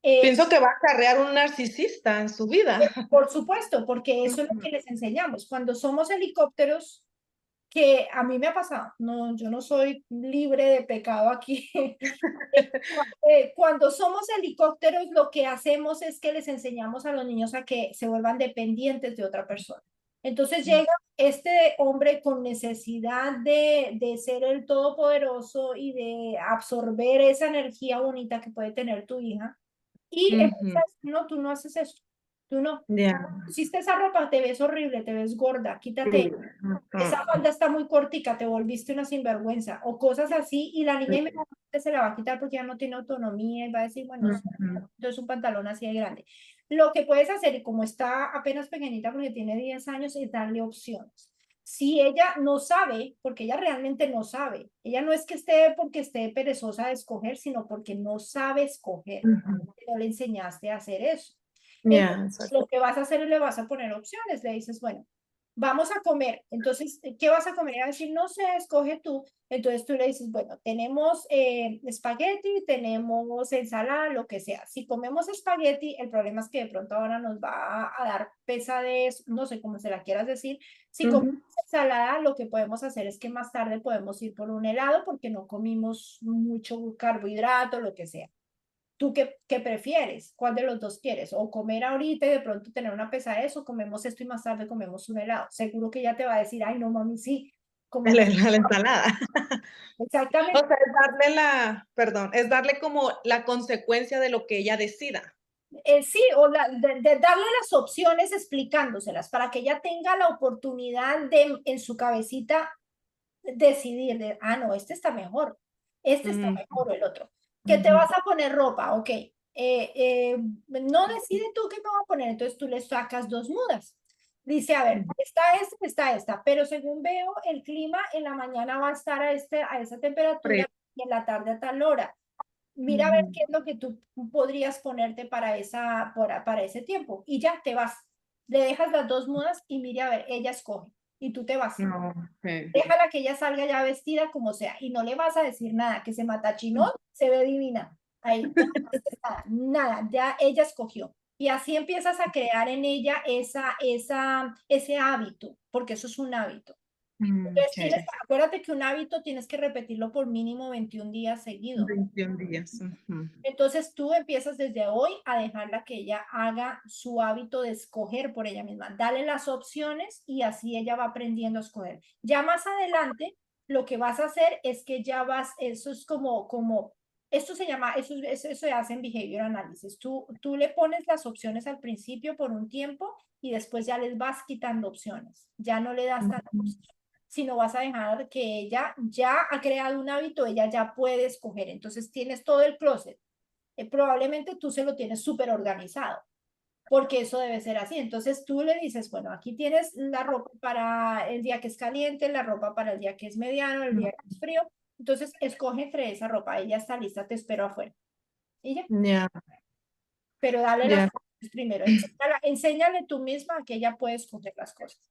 Pienso que va a acarrear un narcisista en su vida. Por supuesto, porque eso es lo Ujú. que les enseñamos. Cuando somos helicópteros, que a mí me ha pasado, no, yo no soy libre de pecado aquí. Cuando somos helicópteros, lo que hacemos es que les enseñamos a los niños a que se vuelvan dependientes de otra persona. Entonces llega este hombre con necesidad de ser el todopoderoso y de absorber esa energía bonita que puede tener tu hija. Y empieza Ujú. a decir, no, tú no haces eso. Tú no. Ya. Hiciste esa ropa, te ves horrible, te ves gorda, quítate. Esa Ujú. falda está muy cortica, te volviste una sinvergüenza. O cosas así, y la niña inmediatamente se la va a quitar porque ya no tiene autonomía y va a decir, bueno, sí, Ujú. entonces un pantalón así de grande. Lo que puedes hacer, y como está apenas pequeñita porque tiene 10 años, es darle opciones. Si ella no sabe, porque ella realmente no sabe, ella no es que esté porque esté perezosa de escoger, sino porque no sabe escoger. Ujú. No le enseñaste a hacer eso. Ya, Entonces, exacto. lo que vas a hacer es le vas a poner opciones. Le dices, bueno, vamos a comer. Entonces, ¿qué vas a comer? Y va a decir, no sé, escoge tú. Entonces tú le dices, bueno, tenemos espagueti, tenemos ensalada, lo que sea. Si comemos espagueti, el problema es que de pronto ahora nos va a dar pesadez, no sé cómo se la quieras decir. Si comemos Ujú. ensalada, lo que podemos hacer es que más tarde podemos ir por un helado porque no comimos mucho carbohidrato, lo que sea. ¿Tú qué prefieres? ¿Cuál de los dos quieres? O comer ahorita y de pronto tener una pesadez, o comemos esto y más tarde comemos un helado. Seguro que ella te va a decir, ay, no, mami, sí, La, comamos. la ensalada. O Exactamente. sea, es darle perdón, es darle como la consecuencia de lo que ella decida. Sí, o de darle las opciones explicándoselas para que ella tenga la oportunidad de en su cabecita decidir, no, este está mejor, este está Ujú. mejor o el otro. ¿Qué te Ujú. vas a poner ropa? Ok, no decide tú qué me voy a poner, entonces tú le sacas dos mudas. Dice, a ver, está esta, pero según veo, el clima en la mañana va a estar a esa temperatura y en la tarde a tal hora. Mira a ver Ujú. qué es lo que tú podrías ponerte para ese tiempo. Y ya te vas. Le dejas las dos mudas y mire a ver, ella escoge y tú te vas. No, okay. Déjala que ella salga ya vestida como sea y no le vas a decir nada, que se mata chinón, se ve divina. Ahí, no le dices nada, nada, ya ella escogió. Y así empiezas a crear en ella ese hábito, porque eso es un hábito. Entonces, Okay. acuérdate que un hábito tienes que repetirlo por mínimo 21 días seguidos. 21 días. Ujú. Entonces tú empiezas desde hoy a dejarla que ella haga su hábito de escoger por ella misma. Dale las opciones y así ella va aprendiendo a escoger. Ya más adelante, lo que vas a hacer es que ya vas, eso es esto se llama, eso se hace en behavior analysis. Tú le pones las opciones al principio por un tiempo y después ya les vas quitando opciones. Ya no le das tantas opciones, sino vas a dejar que ella ya ha creado un hábito, ella ya puede escoger. Entonces tienes todo el closet, probablemente tú se lo tienes súper organizado, porque eso debe ser así. Entonces tú le dices, bueno, aquí tienes la ropa para el día que es caliente, la ropa para el día que es mediano, el día que es frío. Entonces escoge entre esa ropa, ella está lista, te espero afuera. Y ya, Ya, pero dale las ya. cosas primero. Enséñale tú misma que ella puede escoger las cosas.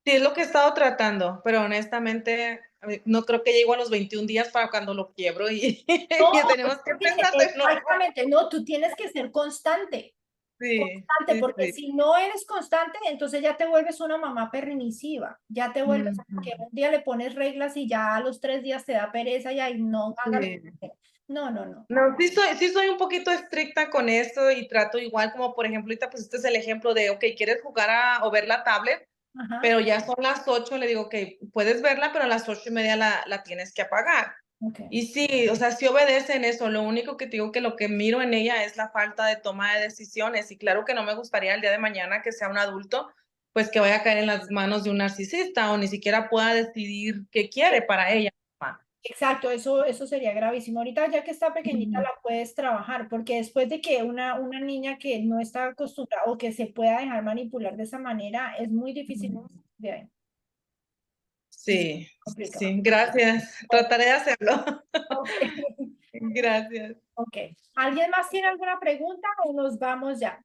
Sí, es lo que he estado tratando, pero honestamente no creo que llego a los 21 días para cuando lo quiebro y, No, y tenemos que empezar de nuevo. exactamente, no, tú tienes que ser constante. Sí, Constante, sí, porque sí. si no eres constante, entonces ya te vuelves una mamá permisiva, ya te vuelves Ujú. que un día le pones reglas y ya a los 3 días te da pereza y ahí no haga lo que Sí. quiera. No, no, no. No, sí soy un poquito estricta con esto y trato igual como, por ejemplo, ahorita pusiste el ejemplo de, okey, ¿quieres jugar o ver la tablet? Ajá, Pero ya son las 8, le digo: "Okey, puedes verla, pero a las 8:30 la tienes que apagar". ok. Y sí, o sea, sí obedece en eso. Lo único que te digo que lo que miro en ella es la falta de toma de decisiones. Y claro que no me gustaría el día de mañana que sea un adulto, pues que vaya a caer en las manos de un narcisista o ni siquiera pueda decidir qué quiere para ella misma. Exacto, eso sería gravísimo. Ahorita ya que está pequeñita Ujú. la puedes trabajar, porque después de que una niña que no está acostumbrada o que se pueda dejar manipular de esa manera, es muy difícil de ahí. Sí, complicado. sí, gracias. Trataré de hacerlo. Ok. Gracias. Ok. ¿Alguien más tiene alguna pregunta o nos vamos ya?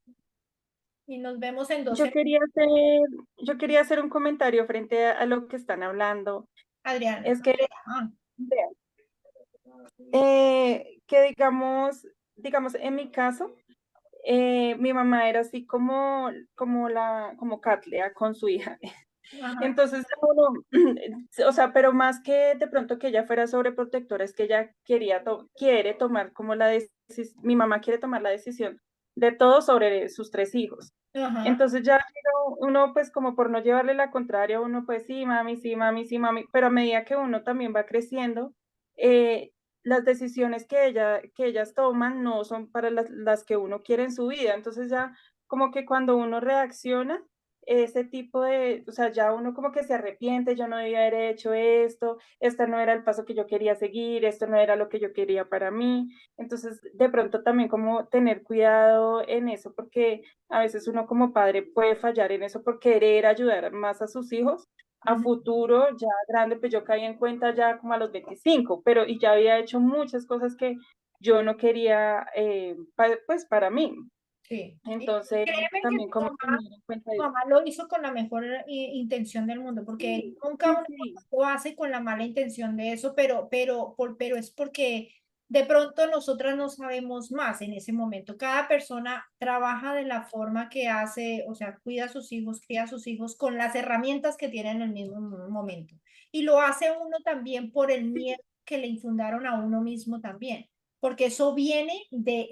Y nos vemos en 12 Yo minutos. quería hacer un comentario frente a lo que están hablando. Adriana. Es que, Ah, vean, que digamos, en mi caso, mi mamá era así como Catlea con su hija. ajá. Entonces, o sea, pero más que de pronto que ella fuera sobreprotectora, es que ella quiere tomar como mi mamá quiere tomar la decisión de todo sobre sus 3 hijos. Ajá. Entonces ya uno, pues como por no llevarle la contraria, uno pues sí, mami, sí, mami, sí, mami, pero a medida que uno también va creciendo, eh, las decisiones que ellas toman no son para las que uno quiere en su vida. Entonces ya como que cuando uno reacciona, ese tipo o sea, ya uno como que se arrepiente, yo no debía haber hecho esto, este no era el paso que yo quería seguir, esto no era lo que yo quería para mí. Entonces, de pronto también como tener cuidado en eso, porque a veces uno como padre puede fallar en eso por querer ayudar más a sus hijos. A Ujú. futuro, ya grande, pues yo caí en cuenta ya como a los 25, pero y ya había hecho muchas cosas que yo no quería, pues para mí. Sí. Y Entonces, créeme que también como tener en cuenta tu eso. mamá lo hizo con la mejor intención del mundo, porque nunca Sí, uno sí. lo hace con la mala intención de eso, pero es porque de pronto nosotras no sabemos más en ese momento. Cada persona trabaja de la forma que hace, o sea, cuida a sus hijos, cría a sus hijos con las herramientas que tiene en el mismo momento. Y lo hace uno también por el miedo que le infundaron a uno mismo también. Porque eso viene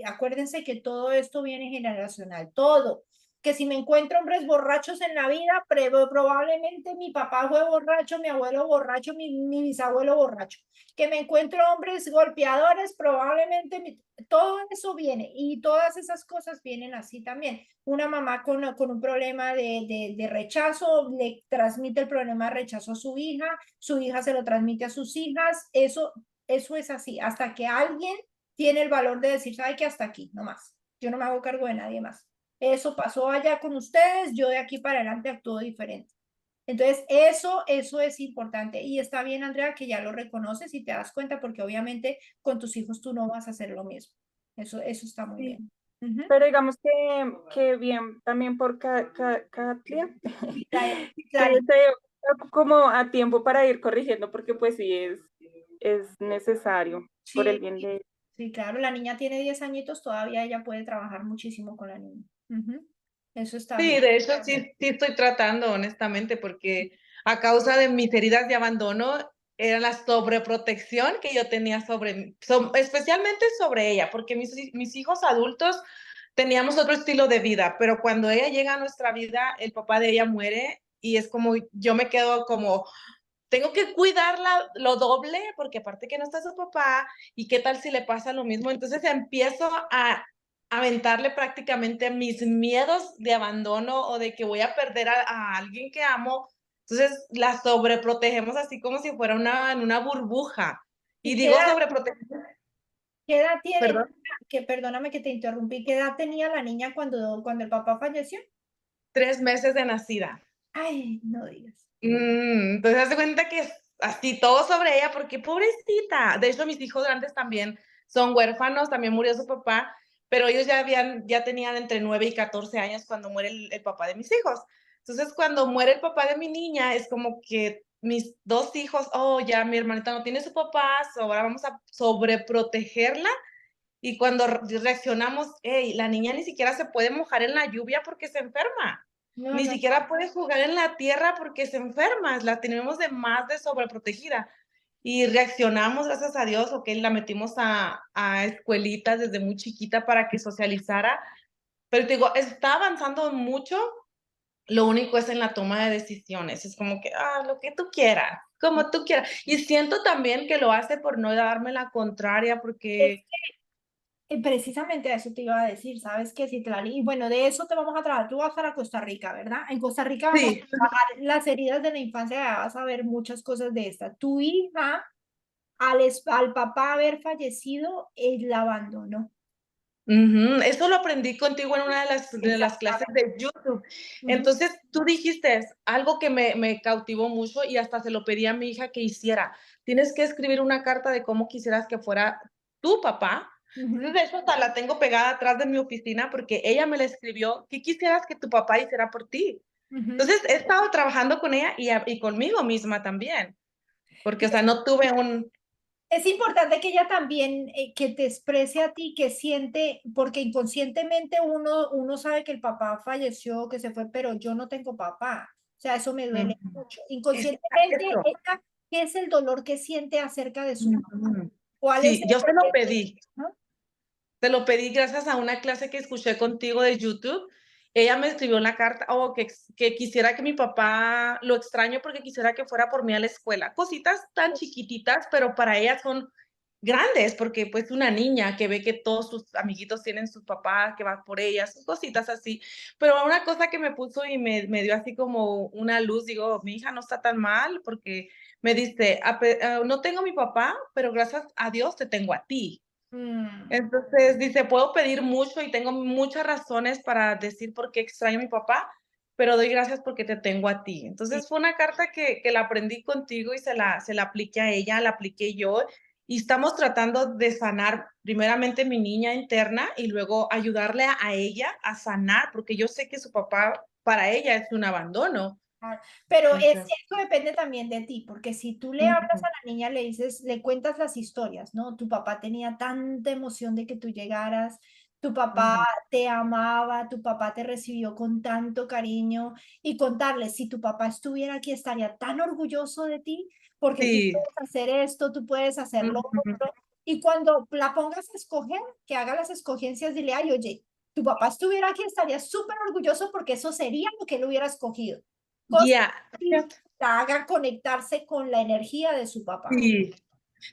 acuérdense que todo esto viene generacional, todo que si me encuentro hombres borrachos en la vida, probablemente mi papá fue borracho, mi abuelo borracho, mi bisabuelo borracho. Que me encuentro hombres golpeadores, probablemente todo eso viene y todas esas cosas vienen así también. Una mamá con un problema de rechazo le transmite el problema de rechazo a su hija se lo transmite a sus hijas, eso es así, hasta que alguien tiene el valor de decir, ¿sabe qué? Hasta aquí, no más. Yo no me hago cargo de nadie más. Eso pasó allá con ustedes, yo de aquí para adelante actúo diferente. Entonces, eso es importante. Y está bien, Andrea, que ya lo reconoces y te das cuenta, porque obviamente con tus hijos tú no vas a hacer lo mismo. Eso está muy Sí. bien. Ujú. Pero digamos que bien, también por Katlia, que Claro, se dio como a tiempo para ir corrigiendo, porque pues sí es necesario por el sí, bien de... sí, claro, la niña tiene 10 añitos, todavía ella puede trabajar muchísimo con la niña. Ujú. Eso está Sí, bien. de hecho sí estoy tratando, honestamente, porque a causa de mis heridas de abandono era la sobreprotección que yo tenía especialmente sobre ella, porque mis hijos adultos teníamos otro estilo de vida, pero cuando ella llega a nuestra vida, el papá de ella muere y es como yo me quedo como tengo que cuidarla lo doble, porque aparte que no está su papá, y qué tal si le pasa lo mismo. Entonces empiezo a aventarle prácticamente mis miedos de abandono o de que voy a perder a alguien que amo. Entonces la sobreprotegemos así como si fuera en una burbuja. Y ¿Y digo sobreproteger, qué edad tiene? perdón, Que perdóname que te interrumpí. ¿Qué edad tenía la niña cuando el papá falleció? 3 meses de nacida. Ay, no digas. Entonces, haz de cuenta que así todo sobre ella, porque pobrecita. De hecho, mis hijos grandes también son huérfanos, también murió su papá, pero ellos ya tenían entre 9 y 14 años cuando muere el papá de mis hijos. Entonces, cuando muere el papá de mi niña, es como que mis 2 hijos, oh, ya mi hermanita no tiene su papá, ahora vamos a sobreprotegerla. Y cuando reaccionamos, hey, la niña ni siquiera se puede mojar en la lluvia porque se enferma. No, Ni no. siquiera puede jugar en la tierra porque se enferma. La tenemos de más de sobreprotegida. Y reaccionamos, gracias a Dios, ok, la metimos a escuelitas desde muy chiquita para que socializara. Pero te digo, está avanzando mucho. Lo único es en la toma de decisiones. Es como que, lo que tú quieras, como tú quieras. Y siento también que lo hace por no darme la contraria, Es porque precisamente eso te iba a decir, ¿sabes qué, Citlali? Y bueno, de eso te vamos a trabajar. Tú vas para Costa Rica, ¿verdad? En Costa Rica vamos sí. a trabajar las heridas de la infancia, ya vas a ver muchas cosas de esta. Tu hija, al papá haber fallecido, él la abandonó. Eso lo aprendí contigo en una de las clases de YouTube. Entonces, tú dijiste algo que me cautivó mucho y hasta se lo pedí a mi hija que hiciera. Tienes que escribir una carta de cómo quisieras que fuera tu papá. Entonces, de hecho, hasta la tengo pegada atrás de mi oficina porque ella me la escribió. ¿Qué quisieras que tu papá hiciera por ti? Entonces, he estado trabajando con ella y conmigo misma también, porque, o sea, no tuve un... Es importante que ella también, que te exprese a ti, que siente, porque inconscientemente uno sabe que el papá falleció, que se fue, pero yo no tengo papá. O sea, eso me duele mucho. Inconscientemente, Eso. ella, ¿qué es el dolor que siente acerca de su papá? ¿Cuál es Sí, yo se lo el- pedí. ¿no? Te lo pedí gracias a una clase que escuché contigo de YouTube. Ella me escribió una carta, que quisiera que mi papá, lo extraño porque quisiera que fuera por mí a la escuela. Cositas tan chiquititas, pero para ella son grandes, porque pues una niña que ve que todos sus amiguitos tienen sus papás, que va por ellas, son cositas así. Pero una cosa que me puso y me dio así como una luz, digo, mi hija no está tan mal, porque me dice, no tengo mi papá, pero gracias a Dios te tengo a ti. Mm, Entonces, dice, puedo pedir mucho y tengo muchas razones para decir por qué extraño a mi papá, pero doy gracias porque te tengo a ti. sí. Entonces, fue una carta que la aprendí contigo y se la apliqué a ella, la apliqué yo, y estamos tratando de sanar primeramente mi niña interna y luego ayudarle a ella a sanar, porque yo sé que su papá para ella es un abandono. Pero Entonces, eso depende también de ti, porque si tú le hablas ujú, a la niña, le dices, le cuentas las historias, ¿no? Tu papá tenía tanta emoción de que tú llegaras, tu papá ujú. te amaba, tu papá te recibió con tanto cariño y contarle, si tu papá estuviera aquí, estaría tan orgulloso de ti, porque tú Sí. puedes hacer esto, tú puedes hacer lo Ujú. otro. Y cuando la pongas a escoger, que haga las escogencias, dile, ay, oye, tu papá estuviera aquí, estaría súper orgulloso porque eso sería lo que él hubiera escogido. Cosas Ya. que la hagan conectarse con la energía de su papá. Sí.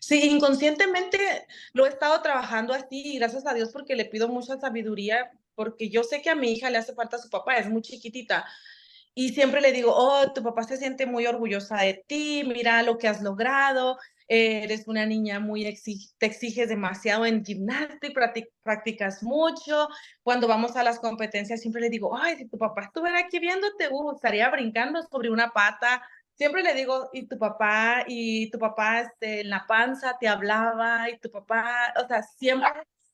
Sí, inconscientemente lo he estado trabajando así y gracias a Dios porque le pido mucha sabiduría, porque yo sé que a mi hija le hace falta su papá, es muy chiquitita. Y siempre le digo, oh, tu papá se siente muy orgullosa de ti, mira lo que has logrado, eres una niña muy te exiges demasiado en gimnasia y practicas mucho. Cuando vamos a las competencias siempre le digo, ay, si tu papá estuviera aquí viéndote, estaría brincando sobre una pata. Siempre le digo, y tu papá en la panza te hablaba, y tu papá, o sea, siempre,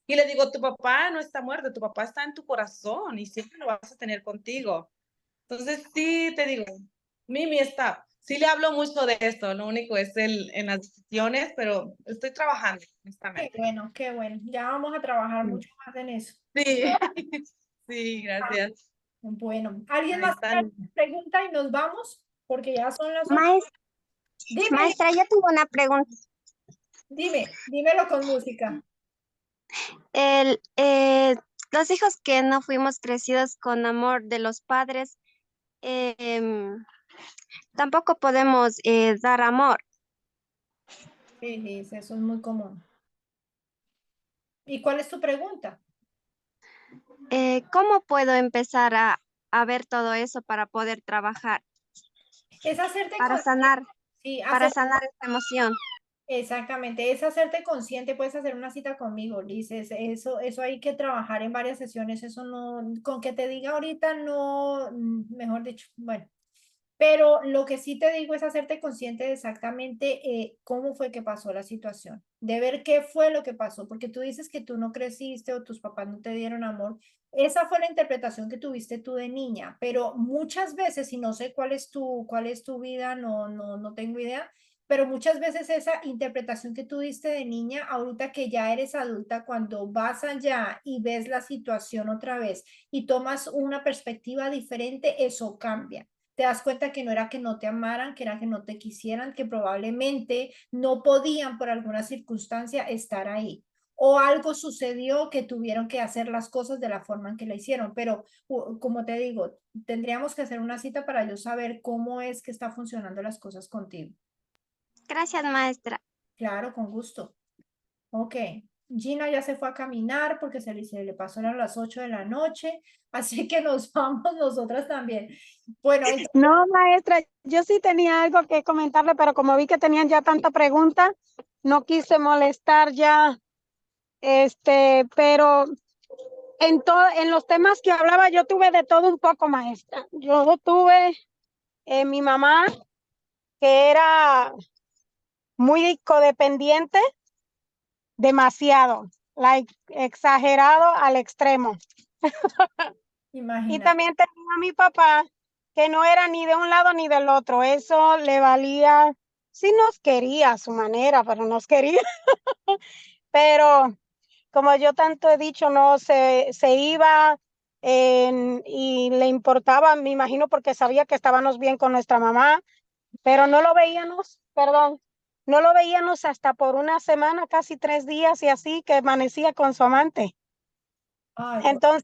y le digo, tu papá no está muerto, tu papá está en tu corazón y siempre lo vas a tener contigo. Entonces, sí, te digo, Mimi está, sí le hablo mucho de esto, lo único es en las decisiones, pero estoy trabajando, Qué honestamente. bueno, qué bueno. Ya vamos a trabajar Sí, mucho más en eso. sí, sí, gracias. Bueno, ¿alguien Ahí más está. tiene alguna pregunta y nos vamos? Porque ya son las 8. Maes- Dime, Maestra, yo tengo una pregunta. dímelo con música. El, los hijos que no fuimos crecidos con amor de los padres, em, tampoco podemos dar amor. Sí, sí, eso es muy común. ¿Y cuál es tu pregunta? ¿Cómo puedo empezar a ver todo eso para poder trabajar, Es hacerte para consciente. sanar, Sí, para sanar esta emoción? exactamente, es hacerte consciente, puedes hacer una cita conmigo, Liz, eso hay que trabajar en varias sesiones, eso no, con que te diga ahorita no, mejor dicho, bueno, pero lo que sí te digo es hacerte consciente de exactamente cómo fue que pasó la situación, de ver qué fue lo que pasó, porque tú dices que tú no creciste o tus papás no te dieron amor, esa fue la interpretación que tuviste tú de niña, pero muchas veces, y no sé cuál es tu vida, no tengo idea, pero muchas veces esa interpretación que tú diste de niña, ahorita que ya eres adulta, cuando vas allá y ves la situación otra vez y tomas una perspectiva diferente, eso cambia. Te das cuenta que no era que no te amaran, que era que no te quisieran, que probablemente no podían por alguna circunstancia estar ahí. O algo sucedió que tuvieron que hacer las cosas de la forma en que la hicieron. Pero como te digo, tendríamos que hacer una cita para yo saber cómo es que está funcionando las cosas contigo. Gracias, maestra. Claro, con gusto. Ok. Gina ya se fue a caminar porque se le pasaron las 8 de la noche, así que nos vamos nosotras también. Bueno, entonces, No, maestra, yo sí tenía algo que comentarle, pero como vi que tenían ya tanta pregunta, no quise molestar ya, pero en los temas que hablaba, yo tuve de todo un poco, maestra. Yo tuve mi mamá, que era muy codependiente, demasiado, like, exagerado al extremo. Y Imagínate. también tenía a mi papá, que no era ni de un lado ni del otro. Eso le valía, sí nos quería a su manera, pero nos quería. Pero como yo tanto he dicho, no se iba y le importaba, me imagino, porque sabía que estábamos bien con nuestra mamá, pero no lo veíamos, perdón, no lo veíamos hasta por una semana, casi 3 días y así, que amanecía con su amante. Ay, por-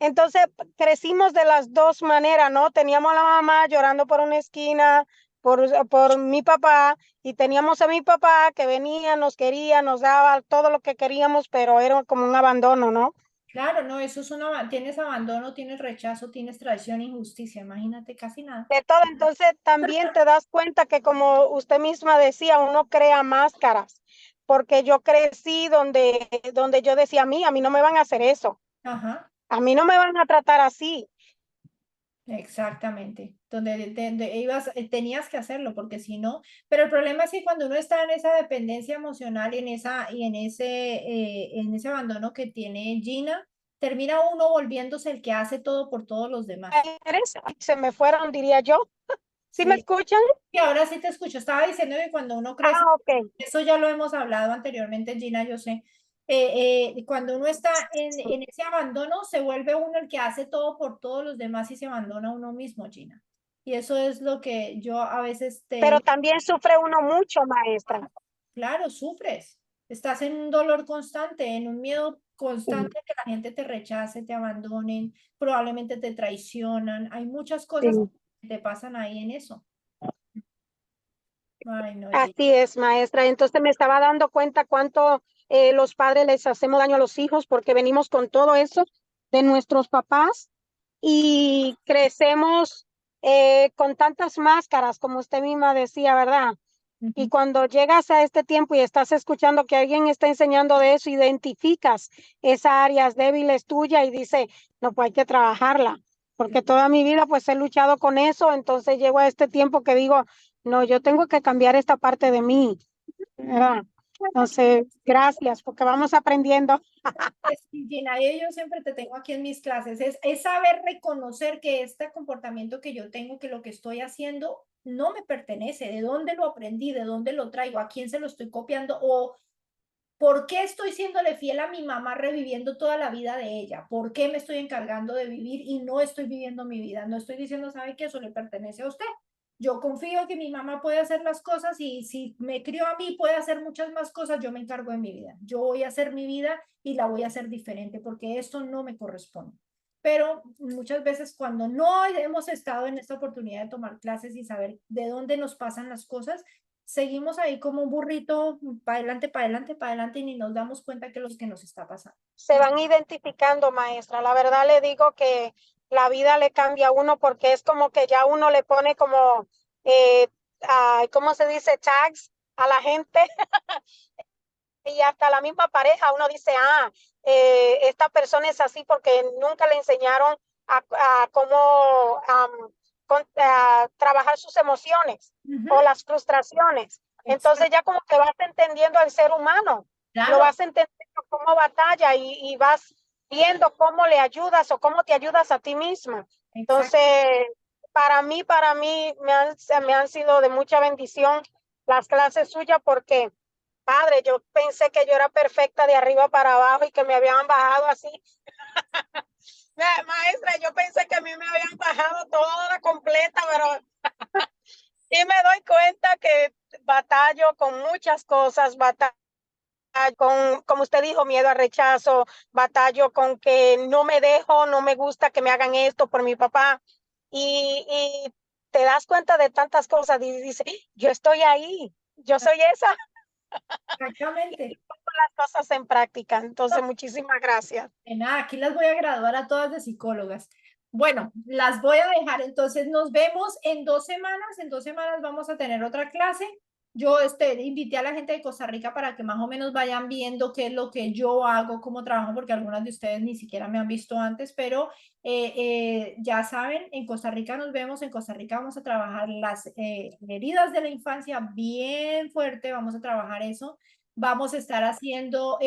Entonces crecimos de las dos maneras, ¿no? Teníamos a la mamá llorando por una esquina, por mi papá, y teníamos a mi papá que venía, nos quería, nos daba todo lo que queríamos, pero era como un abandono, ¿no? claro, no, eso es una, tienes abandono, tienes rechazo, tienes traición, injusticia, imagínate casi nada. De todo, entonces también te das cuenta que, como usted misma decía, uno crea máscaras, porque yo crecí donde yo decía, a mí no me van a hacer eso, Ajá, a mí no me van a tratar así. exactamente. Donde ibas, tenías que hacerlo, porque si no, pero el problema es que cuando uno está en esa dependencia emocional y en ese abandono que tiene Gina, termina uno volviéndose el que hace todo por todos los demás. Se me fueron, diría yo. ¿Sí me Sí, escuchan? y ahora sí te escucho. Estaba diciendo que cuando uno crece, Ok. eso ya lo hemos hablado anteriormente, Gina, yo sé. Cuando uno está en ese abandono, se vuelve uno el que hace todo por todos los demás y se abandona a uno mismo, Gina. Y eso es lo que yo a veces te Pero digo, también sufre uno mucho, maestra. claro, sufres. Estás en un dolor constante, en un miedo constante que la gente te rechace, te abandonen, probablemente te traicionan. Hay muchas cosas Sí. que te pasan ahí en eso. Ay, no, Gina. Así es, maestra. Entonces me estaba dando cuenta cuánto los padres les hacemos daño a los hijos, porque venimos con todo eso de nuestros papás y crecemos con tantas máscaras, como usted misma decía, ¿verdad? Y Ujú. cuando llegas a este tiempo y estás escuchando que alguien está enseñando de eso, identificas esas áreas débiles tuyas y dice, no, pues hay que trabajarla, porque toda mi vida pues he luchado con eso, entonces llego a este tiempo que digo, no, yo tengo que cambiar esta parte de mí, ¿verdad? Entonces, gracias, porque vamos aprendiendo. Sí, Gina, y yo siempre te tengo aquí en mis clases, es saber reconocer que este comportamiento que yo tengo, que lo que estoy haciendo no me pertenece, de dónde lo aprendí, de dónde lo traigo, a quién se lo estoy copiando o por qué estoy siéndole fiel a mi mamá reviviendo toda la vida de ella, por qué me estoy encargando de vivir y no estoy viviendo mi vida, no estoy diciendo, ¿sabe qué? Eso le pertenece a usted. Yo confío que mi mamá puede hacer las cosas y si me crió a mí puede hacer muchas más cosas, yo me encargo de mi vida. Yo voy a hacer mi vida y la voy a hacer diferente porque esto no me corresponde. Pero muchas veces cuando no hemos estado en esta oportunidad de tomar clases y saber de dónde nos pasan las cosas, seguimos ahí como un burrito para adelante, para adelante, para adelante y ni nos damos cuenta que es lo que nos está pasando. Se van identificando, maestra. La verdad le digo que la vida le cambia a uno, porque es como que ya uno le pone como, ¿cómo se dice? Tags a la gente. Y hasta la misma pareja, uno dice, esta persona es así porque nunca le enseñaron a cómo a trabajar sus emociones o las frustraciones. Entonces ya como que vas entendiendo al ser humano, lo Claro, vas entendiendo cómo batalla y vas viendo cómo le ayudas o cómo te ayudas a ti misma. exacto. Entonces, para mí me han sido de mucha bendición las clases suyas, porque padre, yo pensé que yo era perfecta de arriba para abajo y que me habían bajado así. Maestra, yo pensé que a mí me habían bajado toda completa, pero sí me doy cuenta que batallo con muchas cosas, batallo con, como usted dijo, miedo al rechazo, batallo con que no me dejo, no me gusta que me hagan esto por mi papá. Y te das cuenta de tantas cosas y dices, yo estoy ahí, yo soy esa. Exactamente. Las cosas en práctica. Entonces, muchísimas gracias. Nada, aquí las voy a graduar a todas de psicólogas. Bueno, las voy a dejar. Entonces nos vemos en 2 semanas. En 2 semanas vamos a tener otra clase Yo invité a la gente de Costa Rica para que más o menos vayan viendo qué es lo que yo hago, cómo trabajo, porque algunas de ustedes ni siquiera me han visto antes, pero ya saben, en Costa Rica nos vemos, en Costa Rica vamos a trabajar las heridas de la infancia bien fuerte, vamos a trabajar eso. Vamos a estar haciendo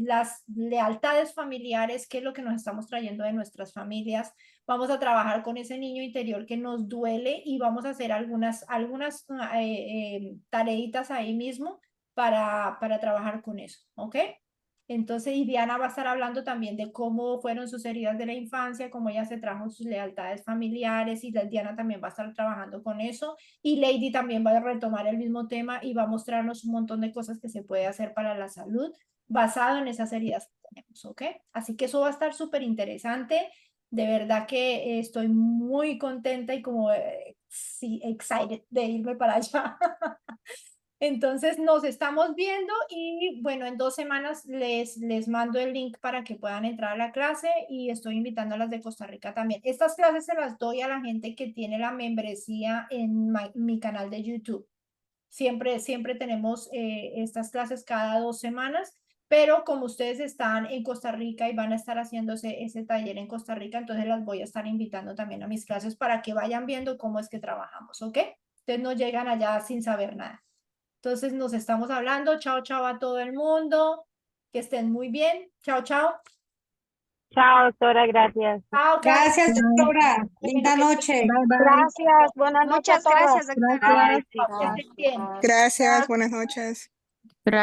las lealtades familiares, qué es lo que nos estamos trayendo de nuestras familias. Vamos a trabajar con ese niño interior que nos duele y vamos a hacer algunas tareitas ahí mismo para trabajar con eso, ¿ok? Entonces, y Diana va a estar hablando también de cómo fueron sus heridas de la infancia, cómo ella se trajo sus lealtades familiares y Diana también va a estar trabajando con eso y Lady también va a retomar el mismo tema y va a mostrarnos un montón de cosas que se puede hacer para la salud basado en esas heridas que tenemos, ¿ok? Así que eso va a estar súper interesante. De verdad que estoy muy contenta y como sí, excited de irme para allá. Entonces nos estamos viendo y bueno, en 2 semanas les mando el link para que puedan entrar a la clase y estoy invitando a las de Costa Rica también. Estas clases se las doy a la gente que tiene la membresía en mi canal de YouTube. Siempre tenemos estas clases cada 2 semanas, pero como ustedes están en Costa Rica y van a estar haciéndose ese taller en Costa Rica, entonces las voy a estar invitando también a mis clases para que vayan viendo cómo es que trabajamos, ¿ok? Ustedes no llegan allá sin saber nada. Entonces nos estamos hablando. Chao, chao a todo el mundo. Que estén muy bien. Chao, chao. Chao, doctora, gracias. Chao, Gracias, doctora. Bueno, Linda que- noche. Gracias, buenas noches a Muchas todos. gracias, doctora. Que estén bien. Gracias, buenas noches.